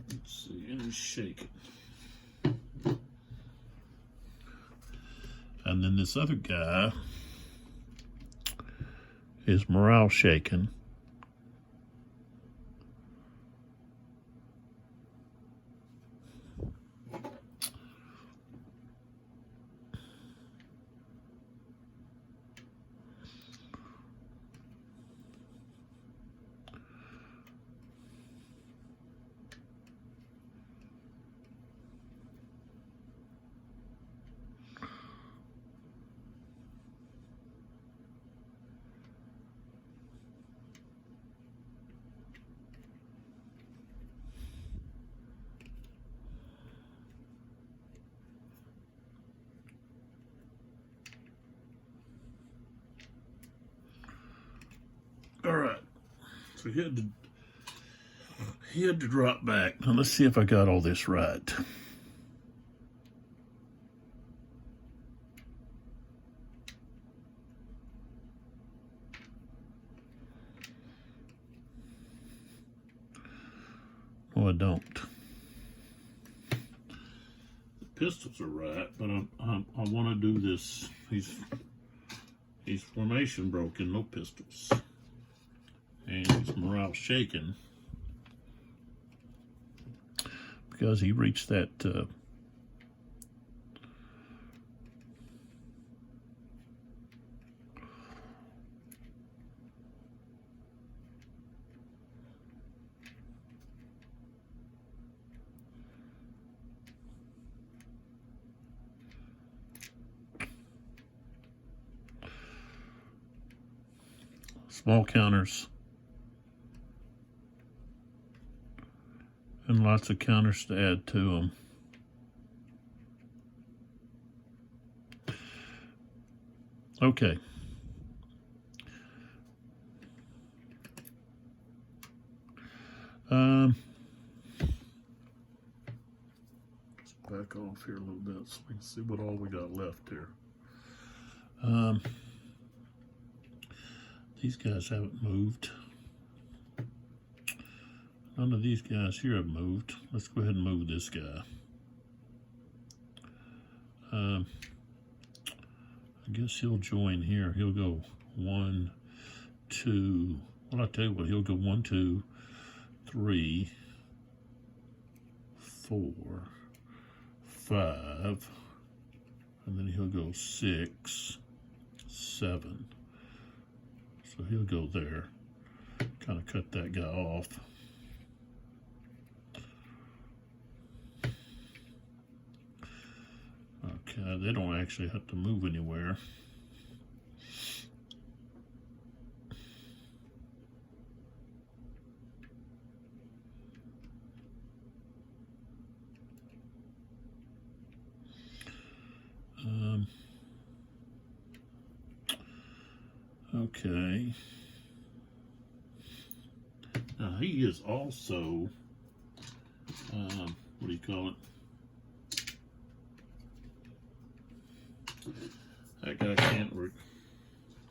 Let's see, and he's shaking. And then this other guy, his morale shaken. All right, so he had to drop back. Now let's see if I got all this right. No, I don't. The pistols are right, but I want to do this. He's formation broken, no pistols. And his morale shaken because he reached that small counters. And lots of counters to add to them. Okay. Let's back off here a little bit so we can see what all we got left here. These guys haven't moved. None of these guys here have moved. Let's go ahead and move this guy. I guess he'll join here. He'll go 1, 2. Well, I tell you what, he'll go 1, 2, 3, 4, 5, and then he'll go 6, 7. So he'll go there. Kind of cut that guy off. Okay, they don't actually have to move anywhere. Okay. Now he is also, what do you call it? That guy can't work.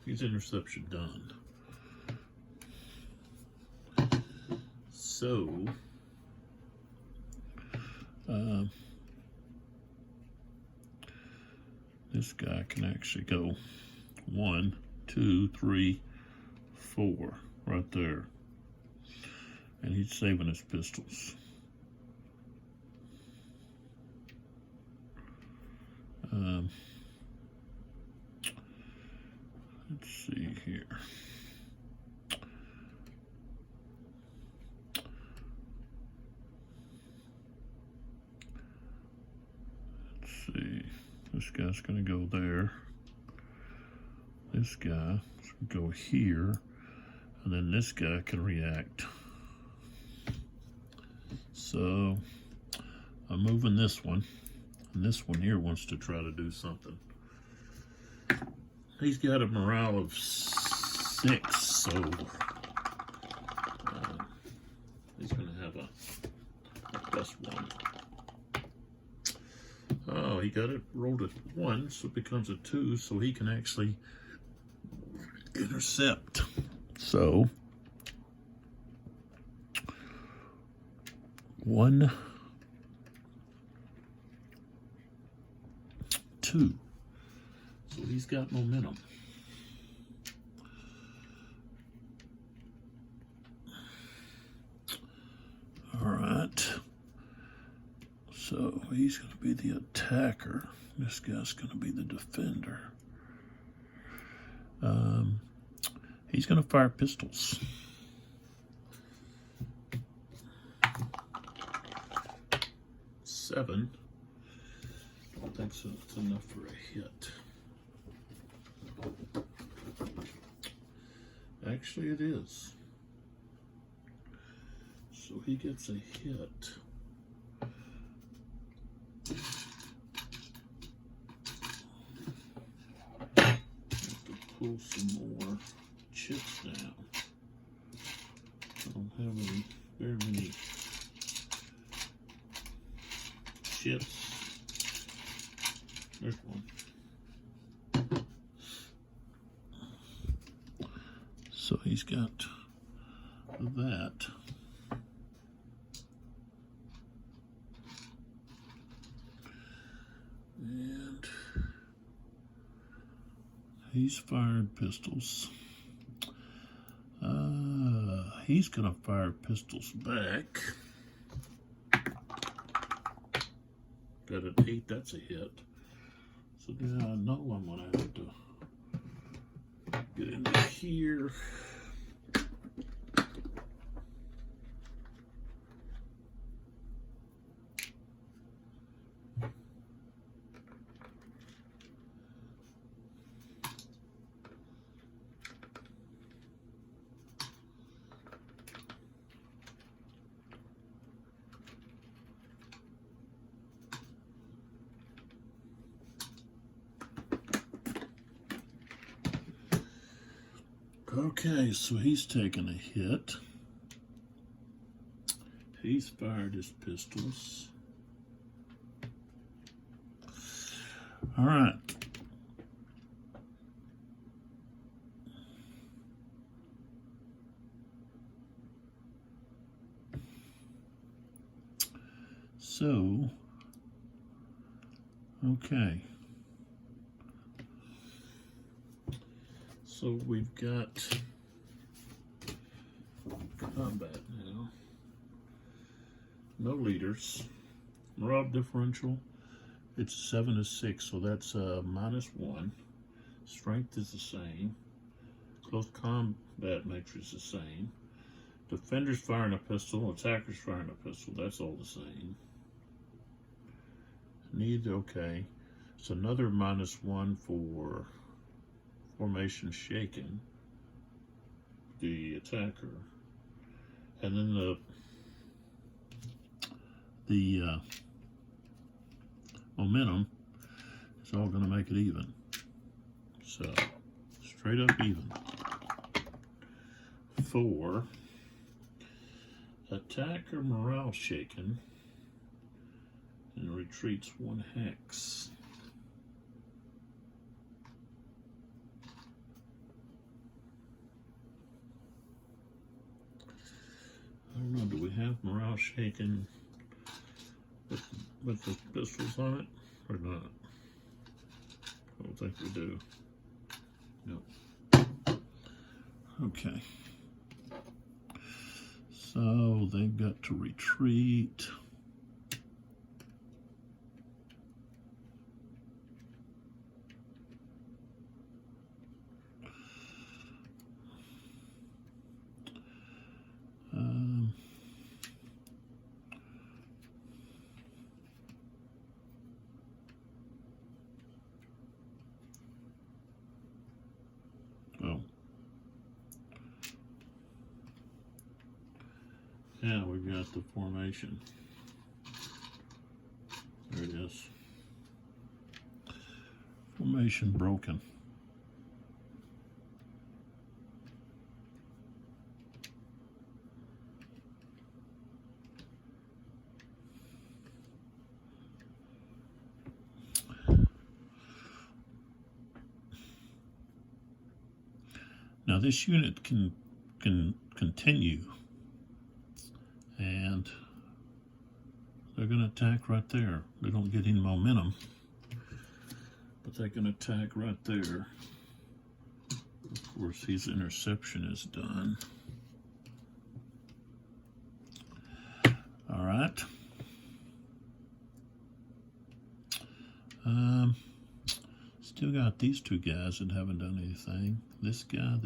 He's interception done. So, this guy can actually go 1, 2, 3, 4 right there. And he's saving his pistols. Let's see here. Let's see. This guy's going to go there. This guy is going to go here. And then this guy can react. So I'm moving this one. And this one here wants to try to do something. He's got a morale of 6, so he's going to have a +1. Oh, he got it rolled at 1, so it becomes a 2, so he can actually intercept. So 1, 2. So he's got momentum. All right. So he's going to be the attacker. This guy's going to be the defender. He's going to fire pistols. Seven. I don't think so. It's enough for a hit. Actually, it is. So he gets a hit. Have to pull some more chips down. I don't have very many chips. There's one. So he's got that. And he's fired pistols. He's gonna fire pistols back. Got an 8, that's a hit. So now I know I'm gonna have to get into here. Okay, so he's taken a hit. He's fired his pistols. All right. So, okay. So we've got combat now. No leaders. Morale differential, it's 7 to 6, so that's -1. Strength is the same. Close combat matrix is the same. Defenders firing a pistol, attackers firing a pistol, that's all the same. Neither, okay. It's another -1 for formation shaken, the attacker. And then the momentum is all going to make it even. So, straight up even. 4, attacker morale shaken and retreats 1 hex. I don't know, do we have morale shaken with the pistols on it or not? I don't think we do. No. Okay. So they've got to retreat. Oh. Yeah, we've got the formation. There it is. Formation broken. Now this unit can continue, and they're going to attack right there. They don't get any momentum, but they can attack right there. Of course, his interception is done. All right. Still got these 2 guys that haven't done anything. This guy.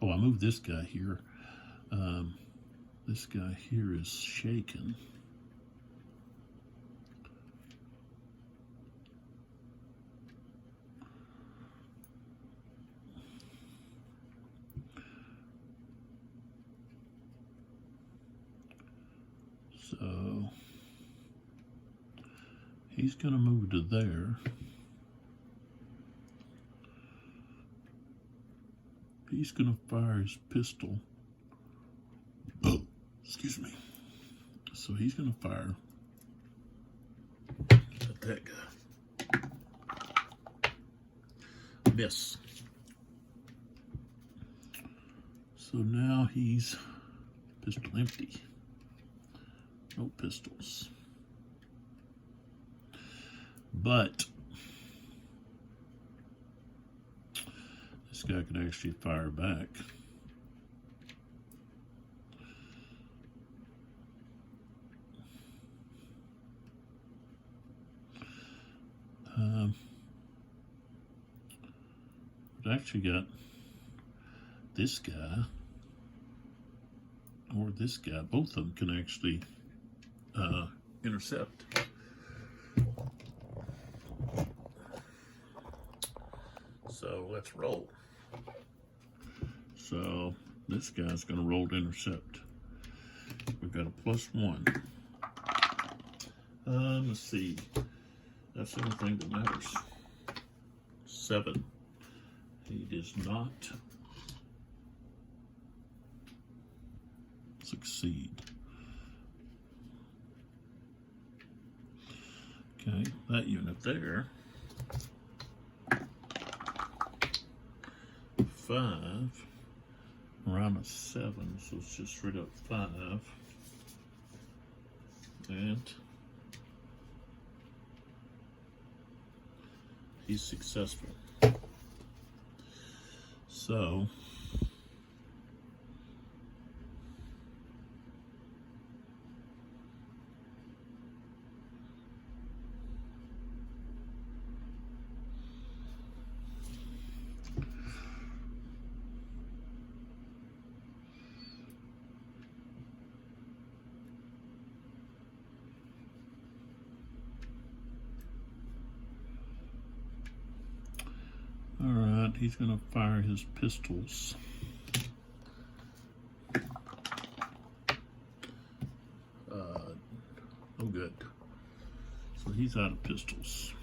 Oh, I moved this guy here. This guy here is shaken. So he's going to move to there. He's going to fire his pistol. Oh, excuse me. So he's going to fire at that guy. Miss. So now he's pistol empty. No pistols. But this guy can actually fire back. We've actually got this guy or this guy. Both of them can actually intercept. So let's roll. So this guy's going to roll to intercept. We've got a +1. Let's see. That's the only thing that matters. 7. He does not succeed. Okay, that unit there. 5. Around a 7, so it's just straight up 5. And he's successful. So all right, he's going to fire his pistols. No good. So he's out of pistols.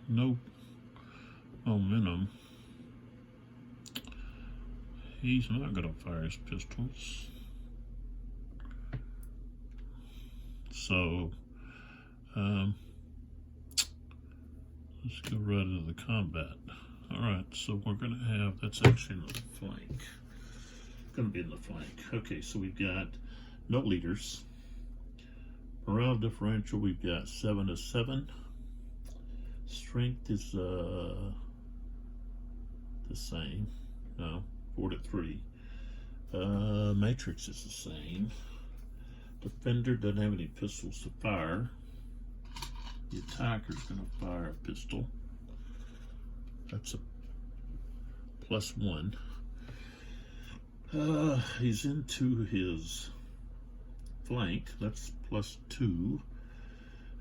No momentum. He's not going to fire his pistols. So, let's go right into the combat. All right, so we're going to have, that's actually in the flank. Going to be in the flank. Okay, so we've got no leaders. Morale differential, we've got 7 to 7. Strength is the same. No, 4 to 3. Matrix is the same. Defender doesn't have any pistols to fire. The attacker's going to fire a pistol. That's a +1. He's into his flank. That's +2.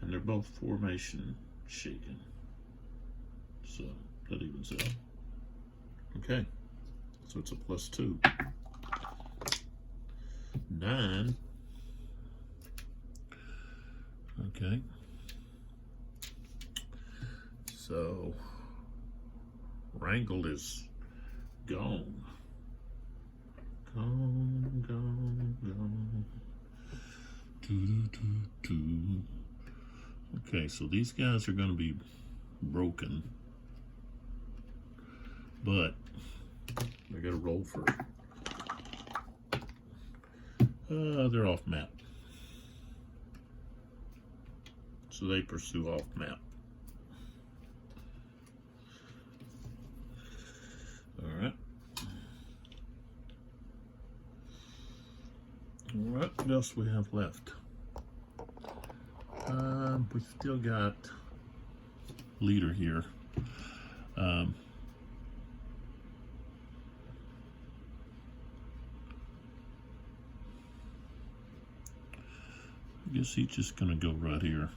And they're both formation shaken. So that evens out. Okay. So it's a +2. 9. Okay. So Wrangle is gone. Gone. Okay, so these guys are going to be broken, but they got to roll for. They're off map, so they pursue off map. All right. What else we have left? We still got leader here. I guess he's just gonna go right here.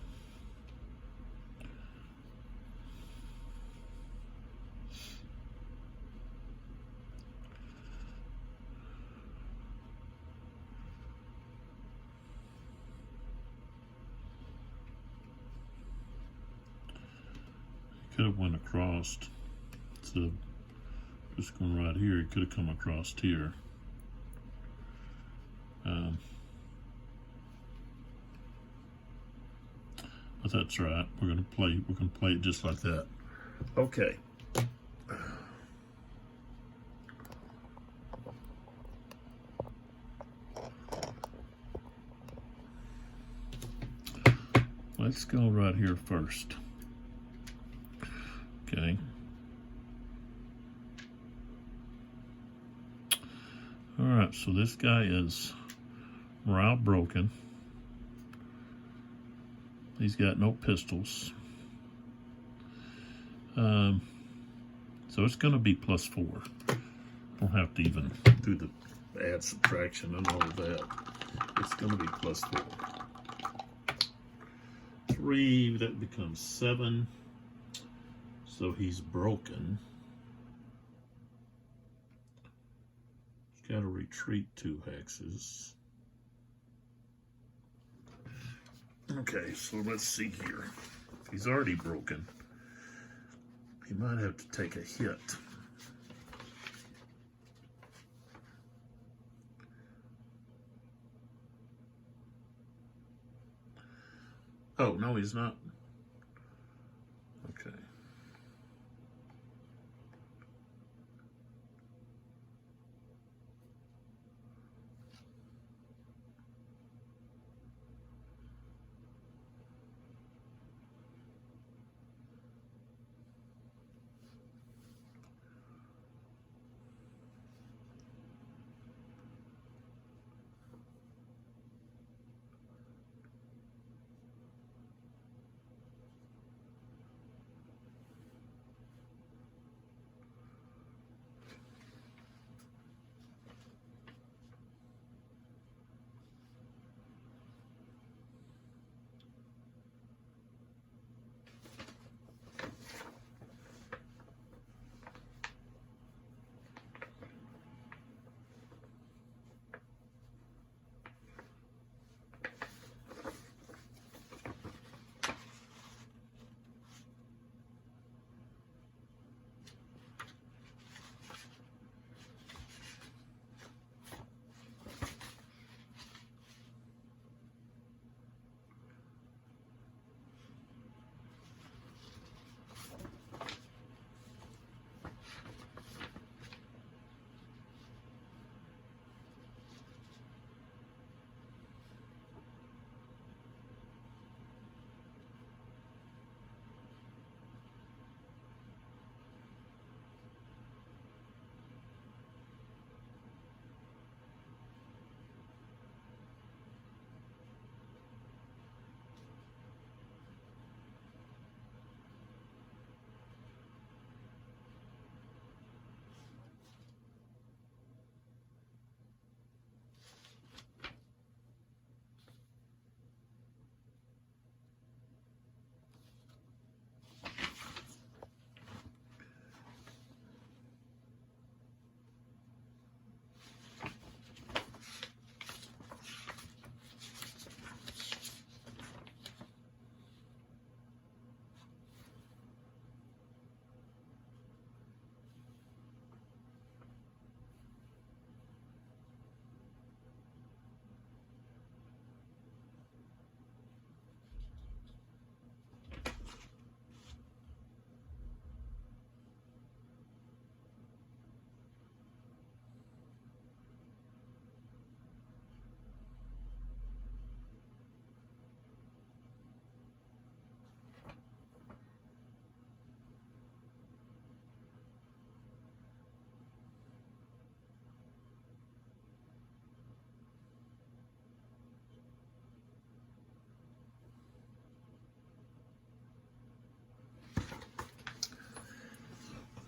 Could have went across, so just going right here, he could have come across here. But that's right. We're gonna play it just like that. Okay. Let's go right here first. Okay. All right, so this guy is morale broken. He's got no pistols. So it's going to be +4. Don't have to even do the add subtraction and all of that. It's going to be +4. 3, that becomes 7. So he's broken. He's got to retreat 2 hexes. Okay, so let's see here. He's already broken. He might have to take a hit. Oh, no, he's not. Okay.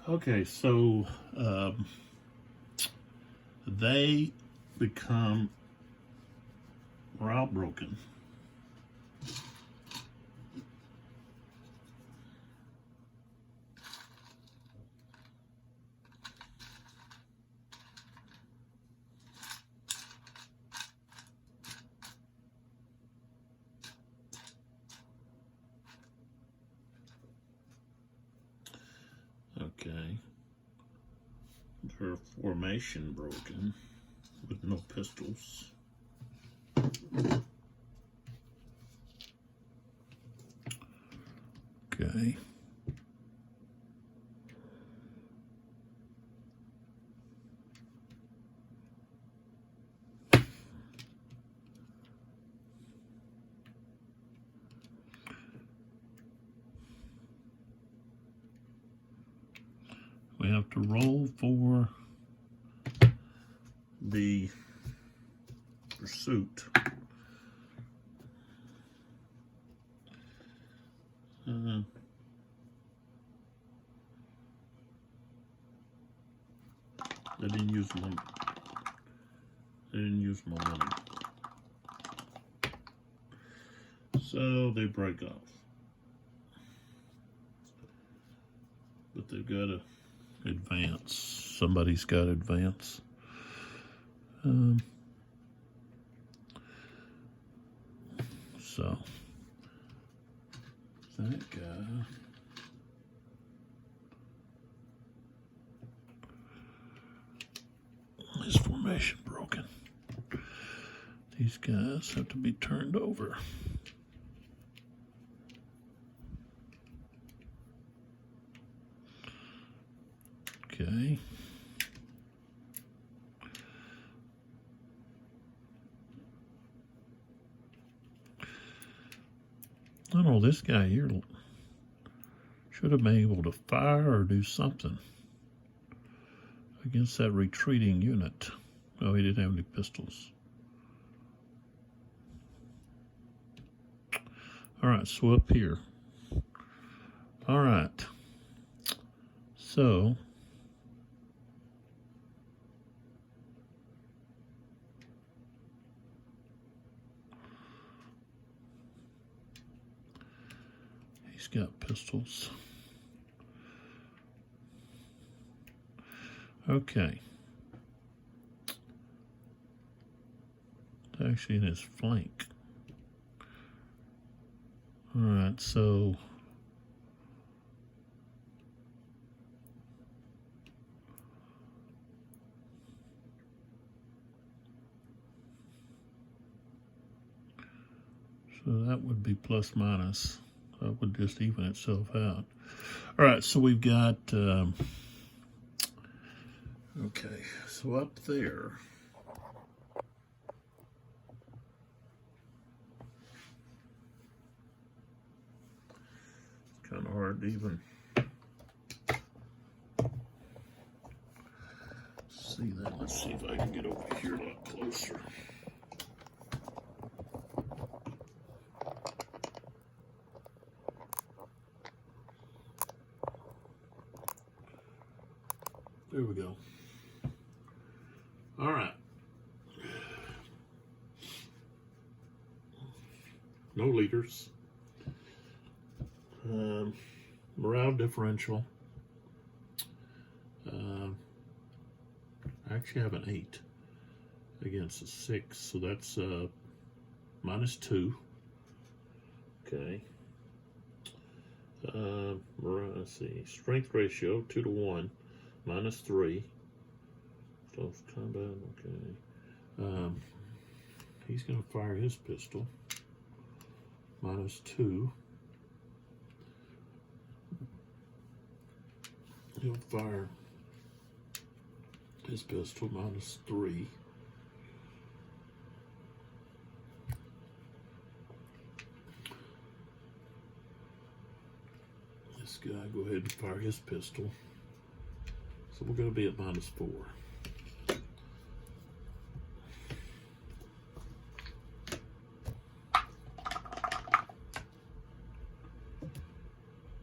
Okay, so they become morale broken. Okay, her formation broken with no pistols. Okay. We have to roll for the pursuit. I didn't use my money. So they break off. But they've got to advance. Somebody's got to advance. So that guy. His formation broken. These guys have to be turned over. Okay. I don't know, this guy here should have been able to fire or do something against that retreating unit. Oh, he didn't have any pistols. All right, so up here. All right. So he's got pistols. Okay. It's actually in his flank. All right, so that would be plus minus. That would just even itself out. All right, so we've got, okay, so up there, it's kind of hard to even see that. Let's see if I can get over here a lot closer. There we go. All right. No leaders. Morale differential. I actually have an 8 against a 6, so that's -2. Okay. Let's see. Strength ratio 2 to 1, -3. Close combat. Okay. He's going to fire his pistol. -2. He'll fire his pistol. -3. This guy, go ahead and fire his pistol. So we're going to be at -4.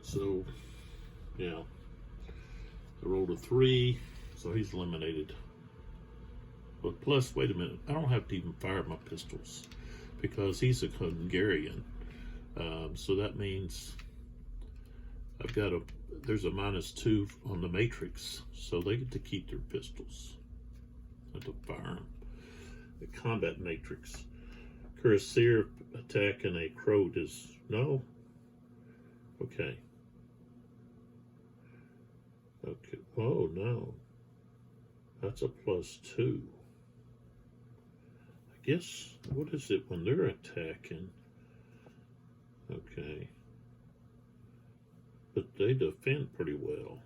So, yeah. I rolled a 3, so he's eliminated. But plus, wait a minute, I don't have to even fire my pistols because he's a Hungarian. So that means I've got there's a -2 on the matrix, so they get to keep their pistols. I have to fire them. The combat matrix. Cuirassier attack and a crow is no? Okay. Okay. Oh no. That's a +2. I guess, what is it when they're attacking? Okay. But they defend pretty well.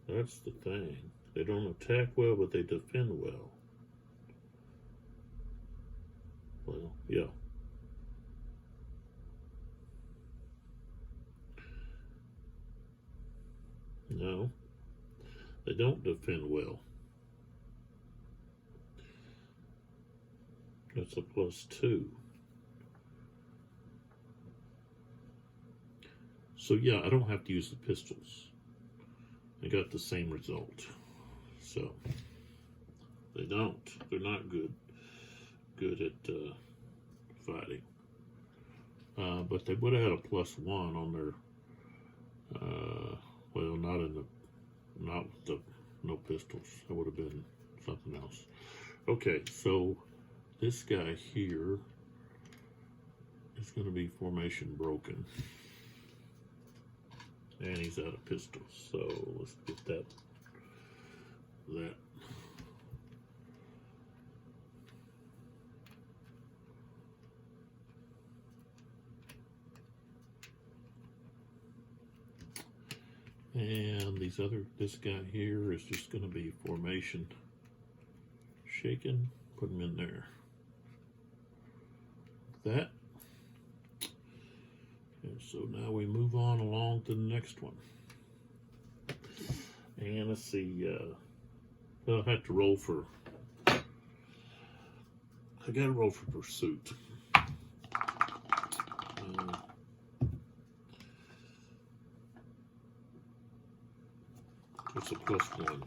That's the thing. They don't attack well, but they defend well. Well, yeah. No, they don't defend well. That's a +2. So yeah, I don't have to use the pistols. I got the same result. So they don't. They're not good at fighting. But they would have had a +1 on their. Well, not with the no pistols. That would have been something else. Okay, so this guy here is going to be formation broken. And he's out of pistols, so let's get that. And this guy here is just going to be formation shaken. Put him in there. That. And so now we move on along to the next one. And let's see. I'll have to roll for. I got to roll for pursuit. It's a +1.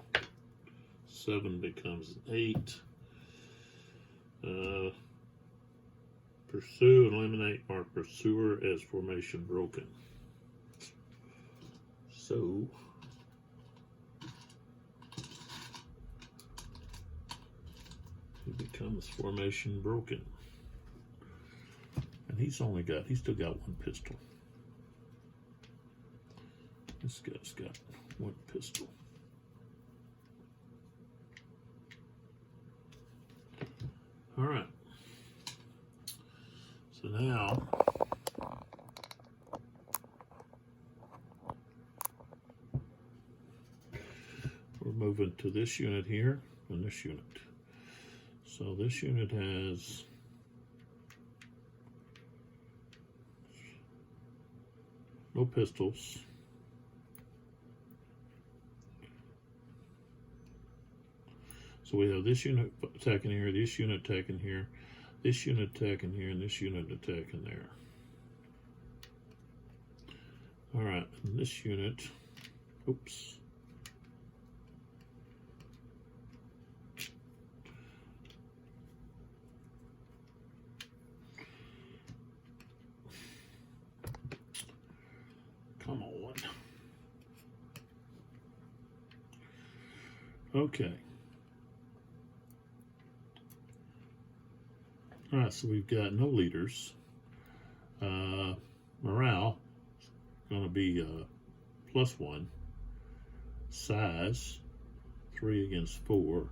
7 becomes 8. Pursue and eliminate our pursuer as formation broken. So he becomes formation broken. And he's still got 1 pistol. This guy's got 1 pistol. All right. So now we're moving to this unit here and this unit. So this unit has no pistols. So we have this unit attacking here, this unit attacking here, this unit attacking here, and this unit attacking there. All right, and this unit, oops. Come on. Okay. All right, so we've got no leaders. Morale is going to be +1. Size, 3 against 4,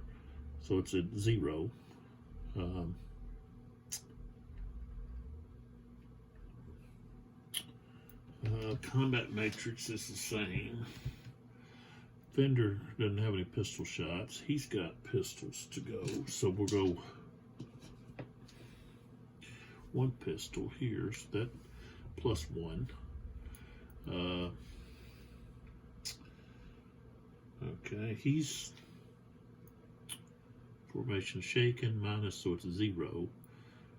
so it's at 0. Combat matrix is the same. Fender doesn't have any pistol shots. He's got pistols to go, so we'll go 1 pistol here, so that +1. Okay, he's formation shaken, minus, so it's 0.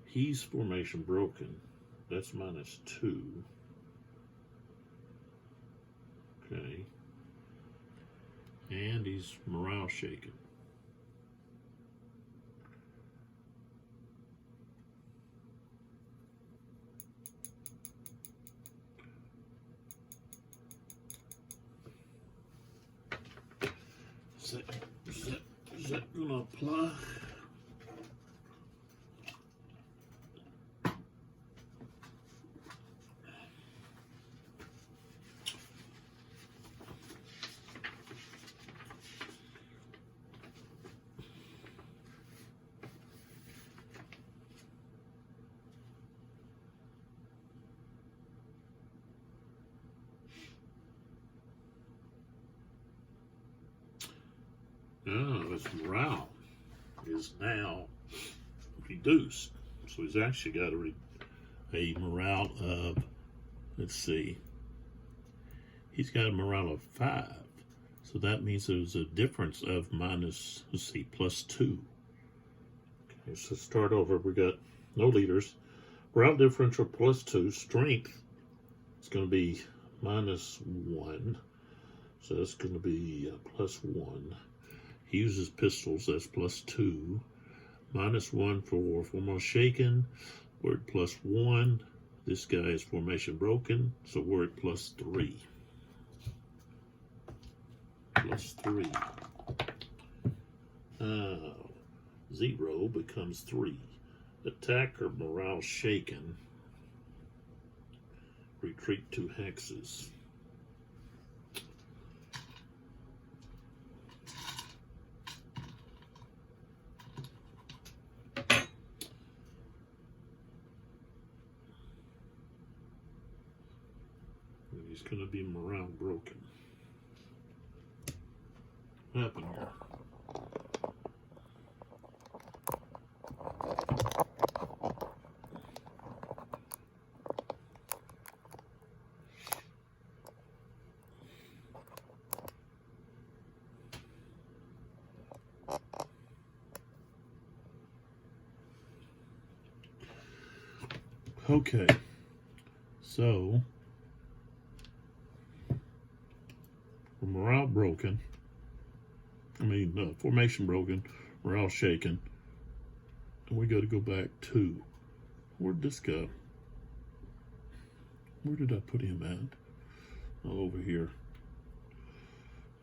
He's formation broken. That's -2. Okay. And he's morale shaken. Is that going to apply? No, his morale is now reduced. So he's actually got a morale of, let's see, he's got a morale of 5. So that means there's a difference of minus, let's see, +2. Okay, so start over. We got no leaders. Morale differential +2. Strength is going to be -1. So that's going to be +1. He uses pistols, that's +2. -1 for foremost shaken. We're at +1. This guy is formation broken, so we're at +3. +3. 0 becomes 3. Attacker morale shaken. Retreat 2 hexes. He's going to be morale broken. What happened here? Okay, so morale broken. Formation broken, morale shaken. And we got to go back to, where'd this go? Where did I put him at? Oh, over here.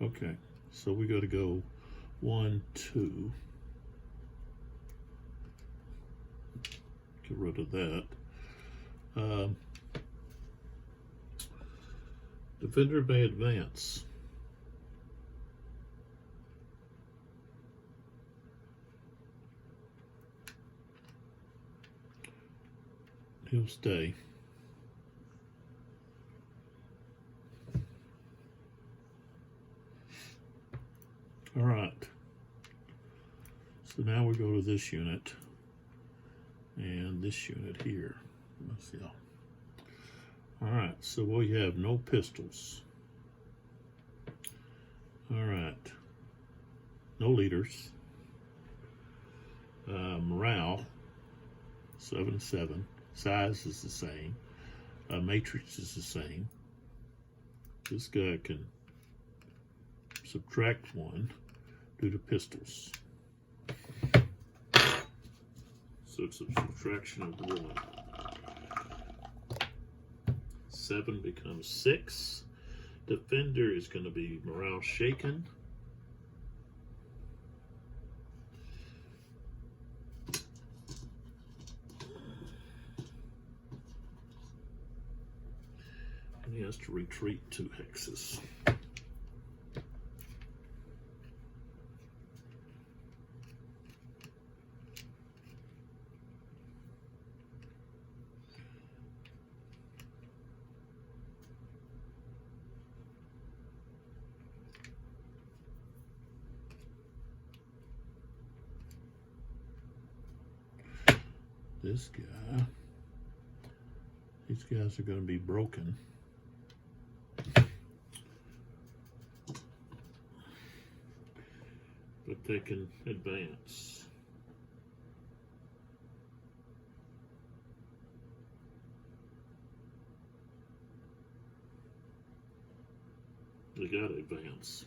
Okay, so we got to go 1, 2. Get rid of that. Defender may advance. He'll stay. All right. So now we go to this unit and this unit here. Let's see. All right. So we have no pistols. All right. No leaders. Morale 7/7. Size is the same. Matrix is the same. This guy can subtract 1 due to pistols. So it's a subtraction of 1. 7 becomes 6. Defender is going to be morale shaken. He has to retreat 2 hexes. This guy, these guys are going to be broken. But they can advance. They got to advance.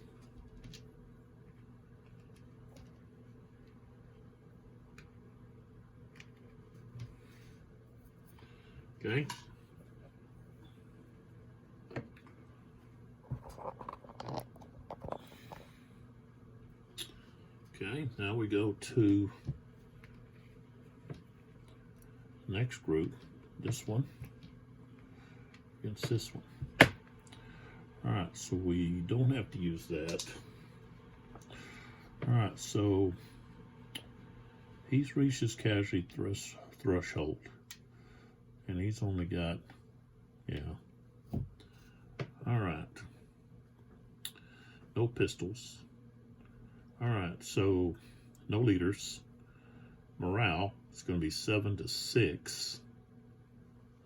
Okay. Okay, now we go to next group, this one against this one. All right, so we don't have to use that. All right, so he's reached his casualty threshold, and he's only got, yeah. All right, no pistols. All right, so no leaders. Morale is going to be 7 to 6.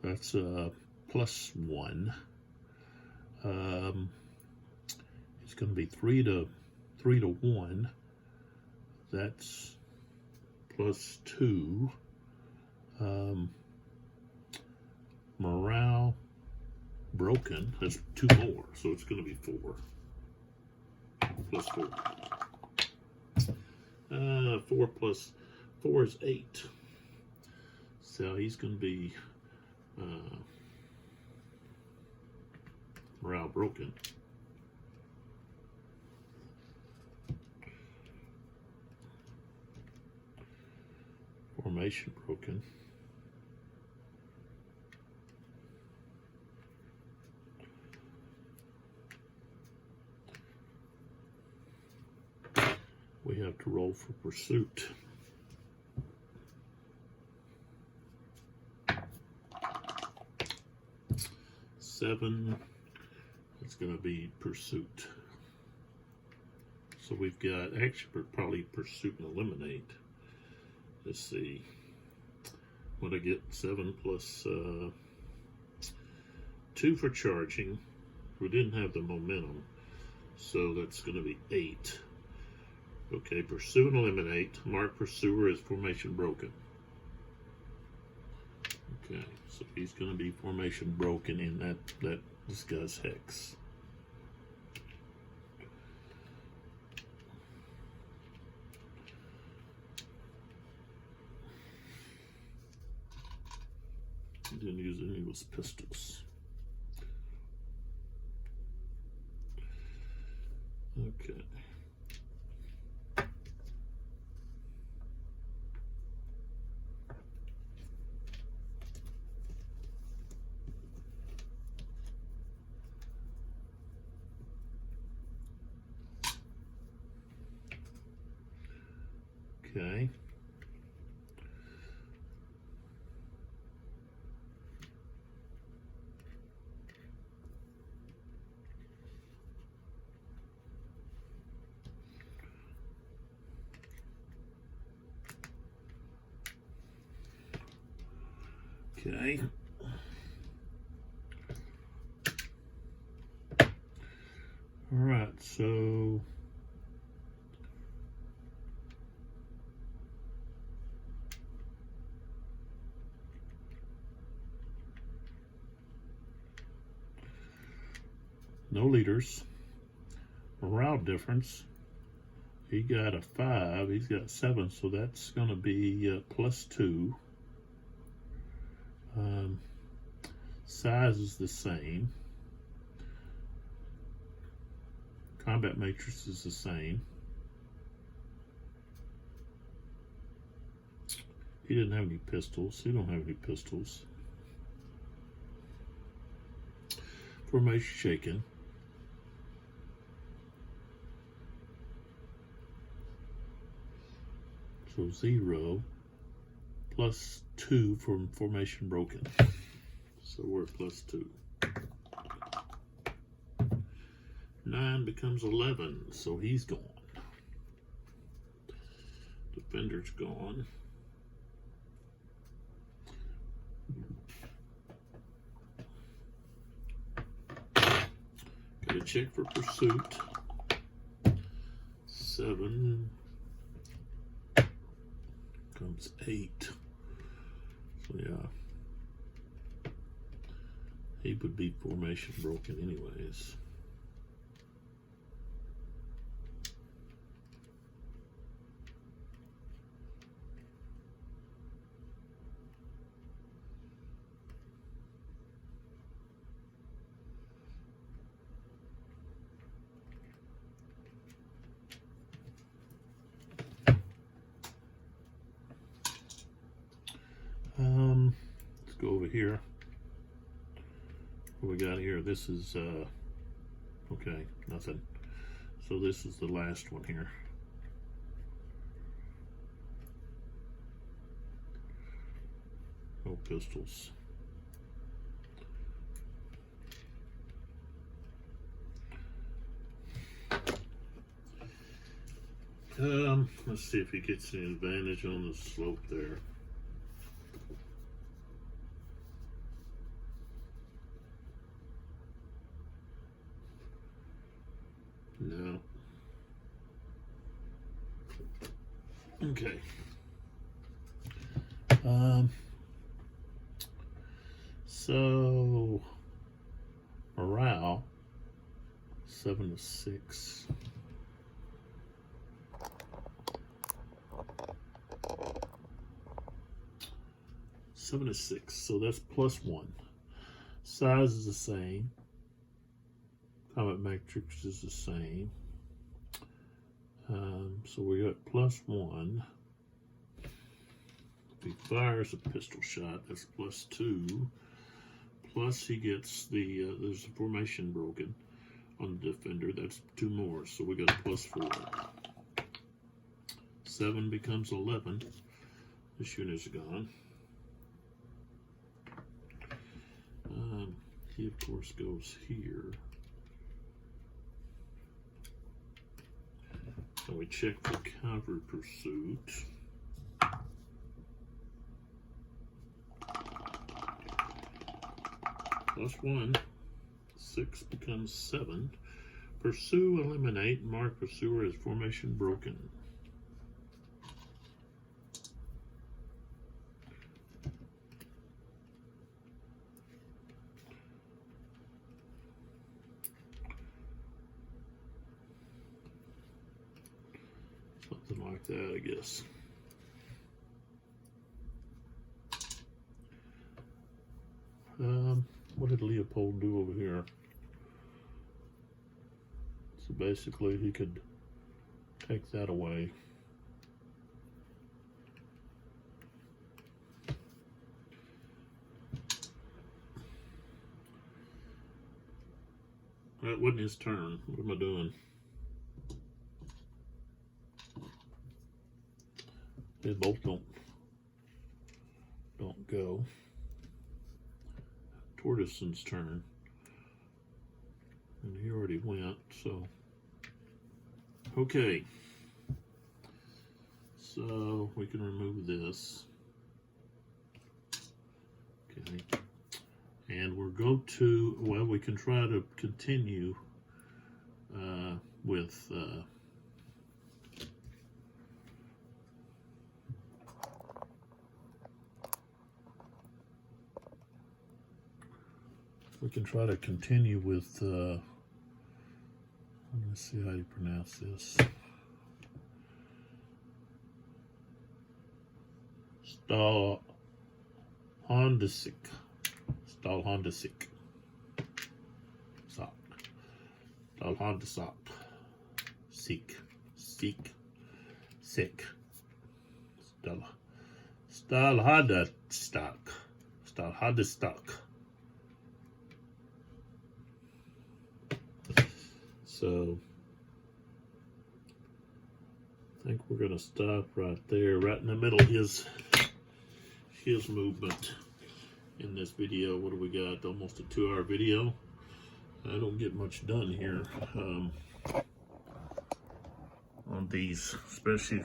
That's +1. It's going to be 3 to 1. That's +2. Morale broken. That's 2 more, so it's going to be 4. +4. 4 plus 4 is 8. So he's going to be morale broken. Formation broken. We have to roll for pursuit. Seven, it's going to be pursuit. So we've got, actually, probably pursuit and eliminate. Let's see. What I get? 7 plus 2 for charging. We didn't have the momentum, so that's going to be 8. Okay, pursue and eliminate. Mark pursuer as formation broken. Okay, so he's going to be formation broken in this guy's hex. He didn't use any of his pistols. Okay. Okay. Okay. All right, so no leaders. Morale difference. He got a 5. He's got 7, so that's going to be +2. Size is the same. Combat matrix is the same. He didn't have any pistols. He don't have any pistols. Formation shaken. So 0 +2 from formation broken. So we're at +2. 9 becomes 11, so he's gone. Defender's gone. Gotta check for pursuit. 7 becomes 8. So yeah, he would be formation broken anyways. here. What we got here? This is okay, nothing. So this is the last one here. No pistols. Let's see if he gets any advantage on the slope there. No. Okay. So morale 7 to 6. Seven to 6, so that's +1. Size is the same. Combat matrix is the same. So we got +1. If he fires a pistol shot, that's +2. Plus he gets the, there's a formation broken on the defender, that's 2 more, so we got a +4. 7 becomes 11. This unit's gone. He of course goes here. So we check for counter pursuit. +1. 6 becomes 7. Pursue, eliminate, mark pursuer as formation broken. Something like that, I guess. What did Leopold do over here? So basically he could take that away. That wasn't his turn. What am I doing? They both don't go. Tortison's turn. And he already went, so. Okay. So we can remove this. Okay. And we'll go to, well, we can try to continue with let's see how you pronounce this. Stalhondasik. Stalhondasak. Sick. Stalhondastak. So I think we're gonna stop right there, right in the middle of his movement in this video. What do we got? Almost a 2-hour video. I don't get much done here on these, especially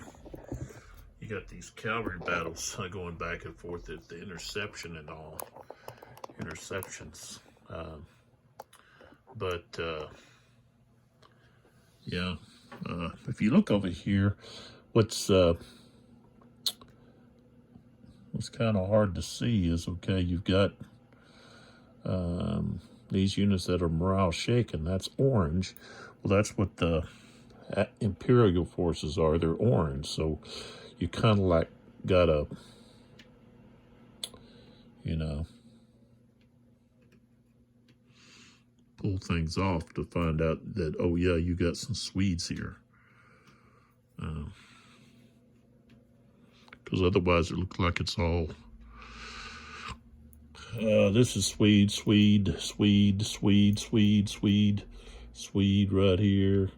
you got these cavalry battles going back and forth at the interception and all interceptions. Yeah, if you look over here, what's kind of hard to see is, okay, you've got these units that are morale shaken. That's orange. Well, that's what the Imperial forces are. They're orange. So you kind of like gotta, pull things off to find out that, oh yeah, you got some Swedes here. Because otherwise it looks like it's all This is Swede right here.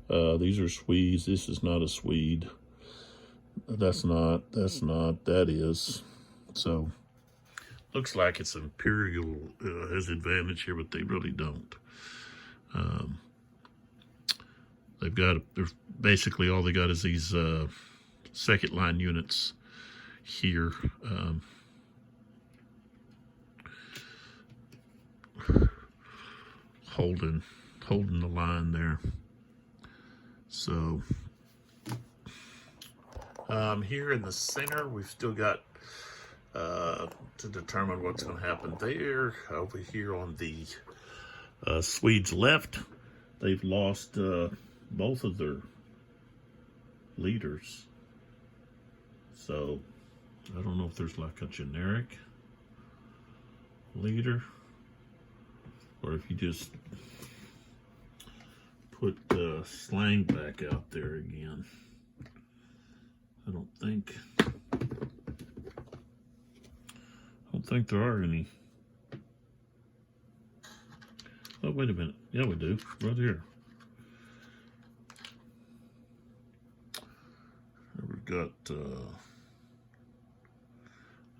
These are Swedes. This is not a Swede. That's not, that is. So, looks like it's Imperial has advantage here, but they really don't. They're basically all they got is these second line units here. Holding the line there. So here in the center, we've still got to determine what's going to happen there. Over here on the Swedes' left, they've lost both of their leaders. So I don't know if there's like a generic leader, or if you just put slang back out there again. I don't think there are any. Oh, wait a minute. Yeah, we do. Right here. We've got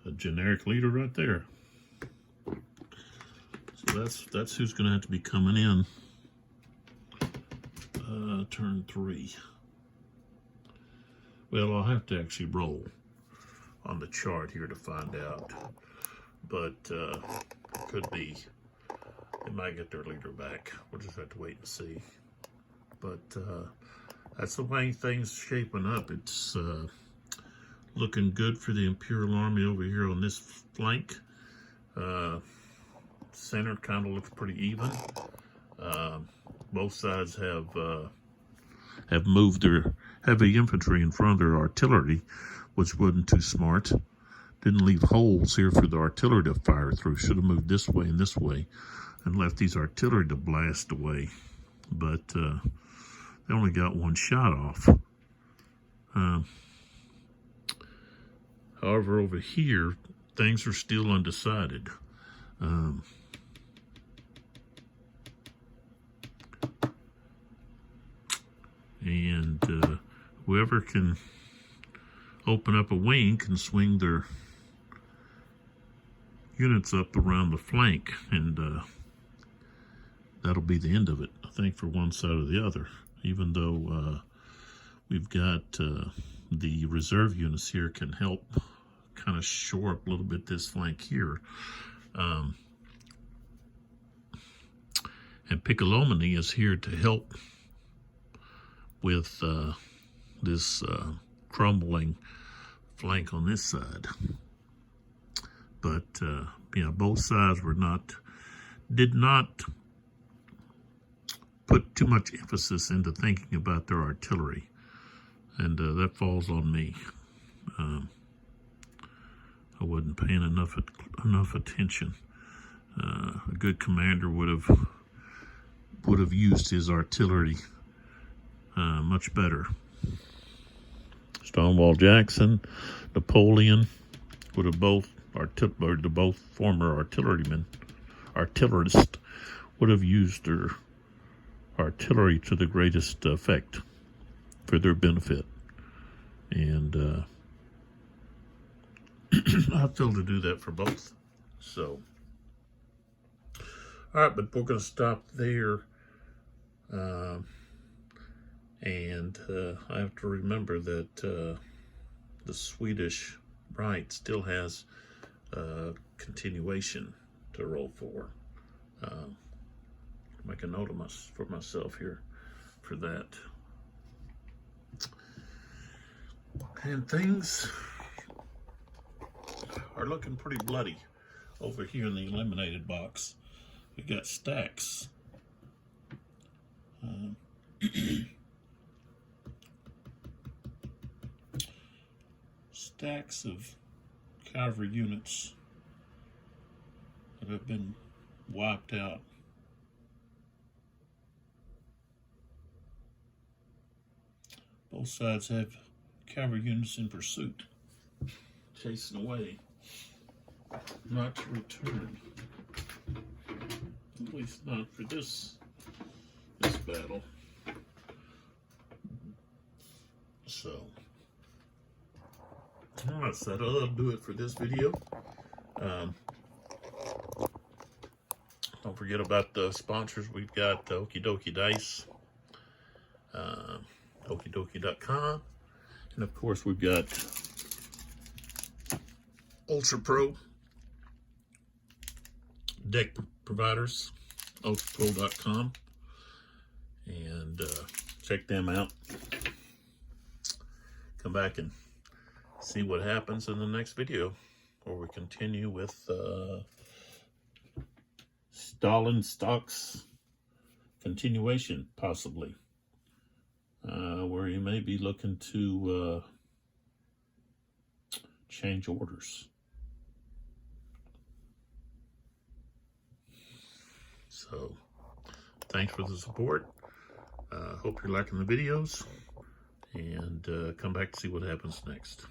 a generic leader right there. So that's who's going to have to be coming in. Turn 3. Well, I'll have to actually roll on the chart here to find out. But could be. They might get their leader back. We'll just have to wait and see. But that's the way things shaping up. It's looking good for the Imperial Army over here on this flank. Center kind of looks pretty even. Both sides have moved their heavy infantry in front of their artillery, which wasn't too smart. Didn't leave holes here for the artillery to fire through. Should have moved this way and this way and left these artillery to blast away. But they only got one shot off. However, over here, things are still undecided. And whoever can open up a wing can swing their units up around the flank, and that'll be the end of it, I think, for one side or the other. Even though we've got the reserve units here can help kind of shore up a little bit this flank here. And Piccolomini is here to help with this crumbling flank on this side. But both sides did not put too much emphasis into thinking about their artillery, and that falls on me. I wasn't paying enough attention. A good commander would have used his artillery much better. Stonewall Jackson, Napoleon would have both former artillerists would have used their artillery to the greatest effect for their benefit. And I feel to do that for both. So, all right, but we're going to stop there. And I have to remember that the Swedish right still has continuation to roll for. Make a note for myself here for that. And things are looking pretty bloody over here in the eliminated box. We got stacks. Stacks of cavalry units that have been wiped out. Both sides have cavalry units in pursuit, chasing away. not to return. At least not for this battle. So, alright, so that'll do it for this video. Don't forget about the sponsors. We've got Okie Dokie Dice, okidokie.com, and of course we've got Ultra Pro deck providers, ultrapro.com, and check them out. Come back and see what happens in the next video, where we continue with Stalin stocks continuation, possibly, where you may be looking to change orders. So, thanks for the support. Hope you're liking the videos, and come back to see what happens next.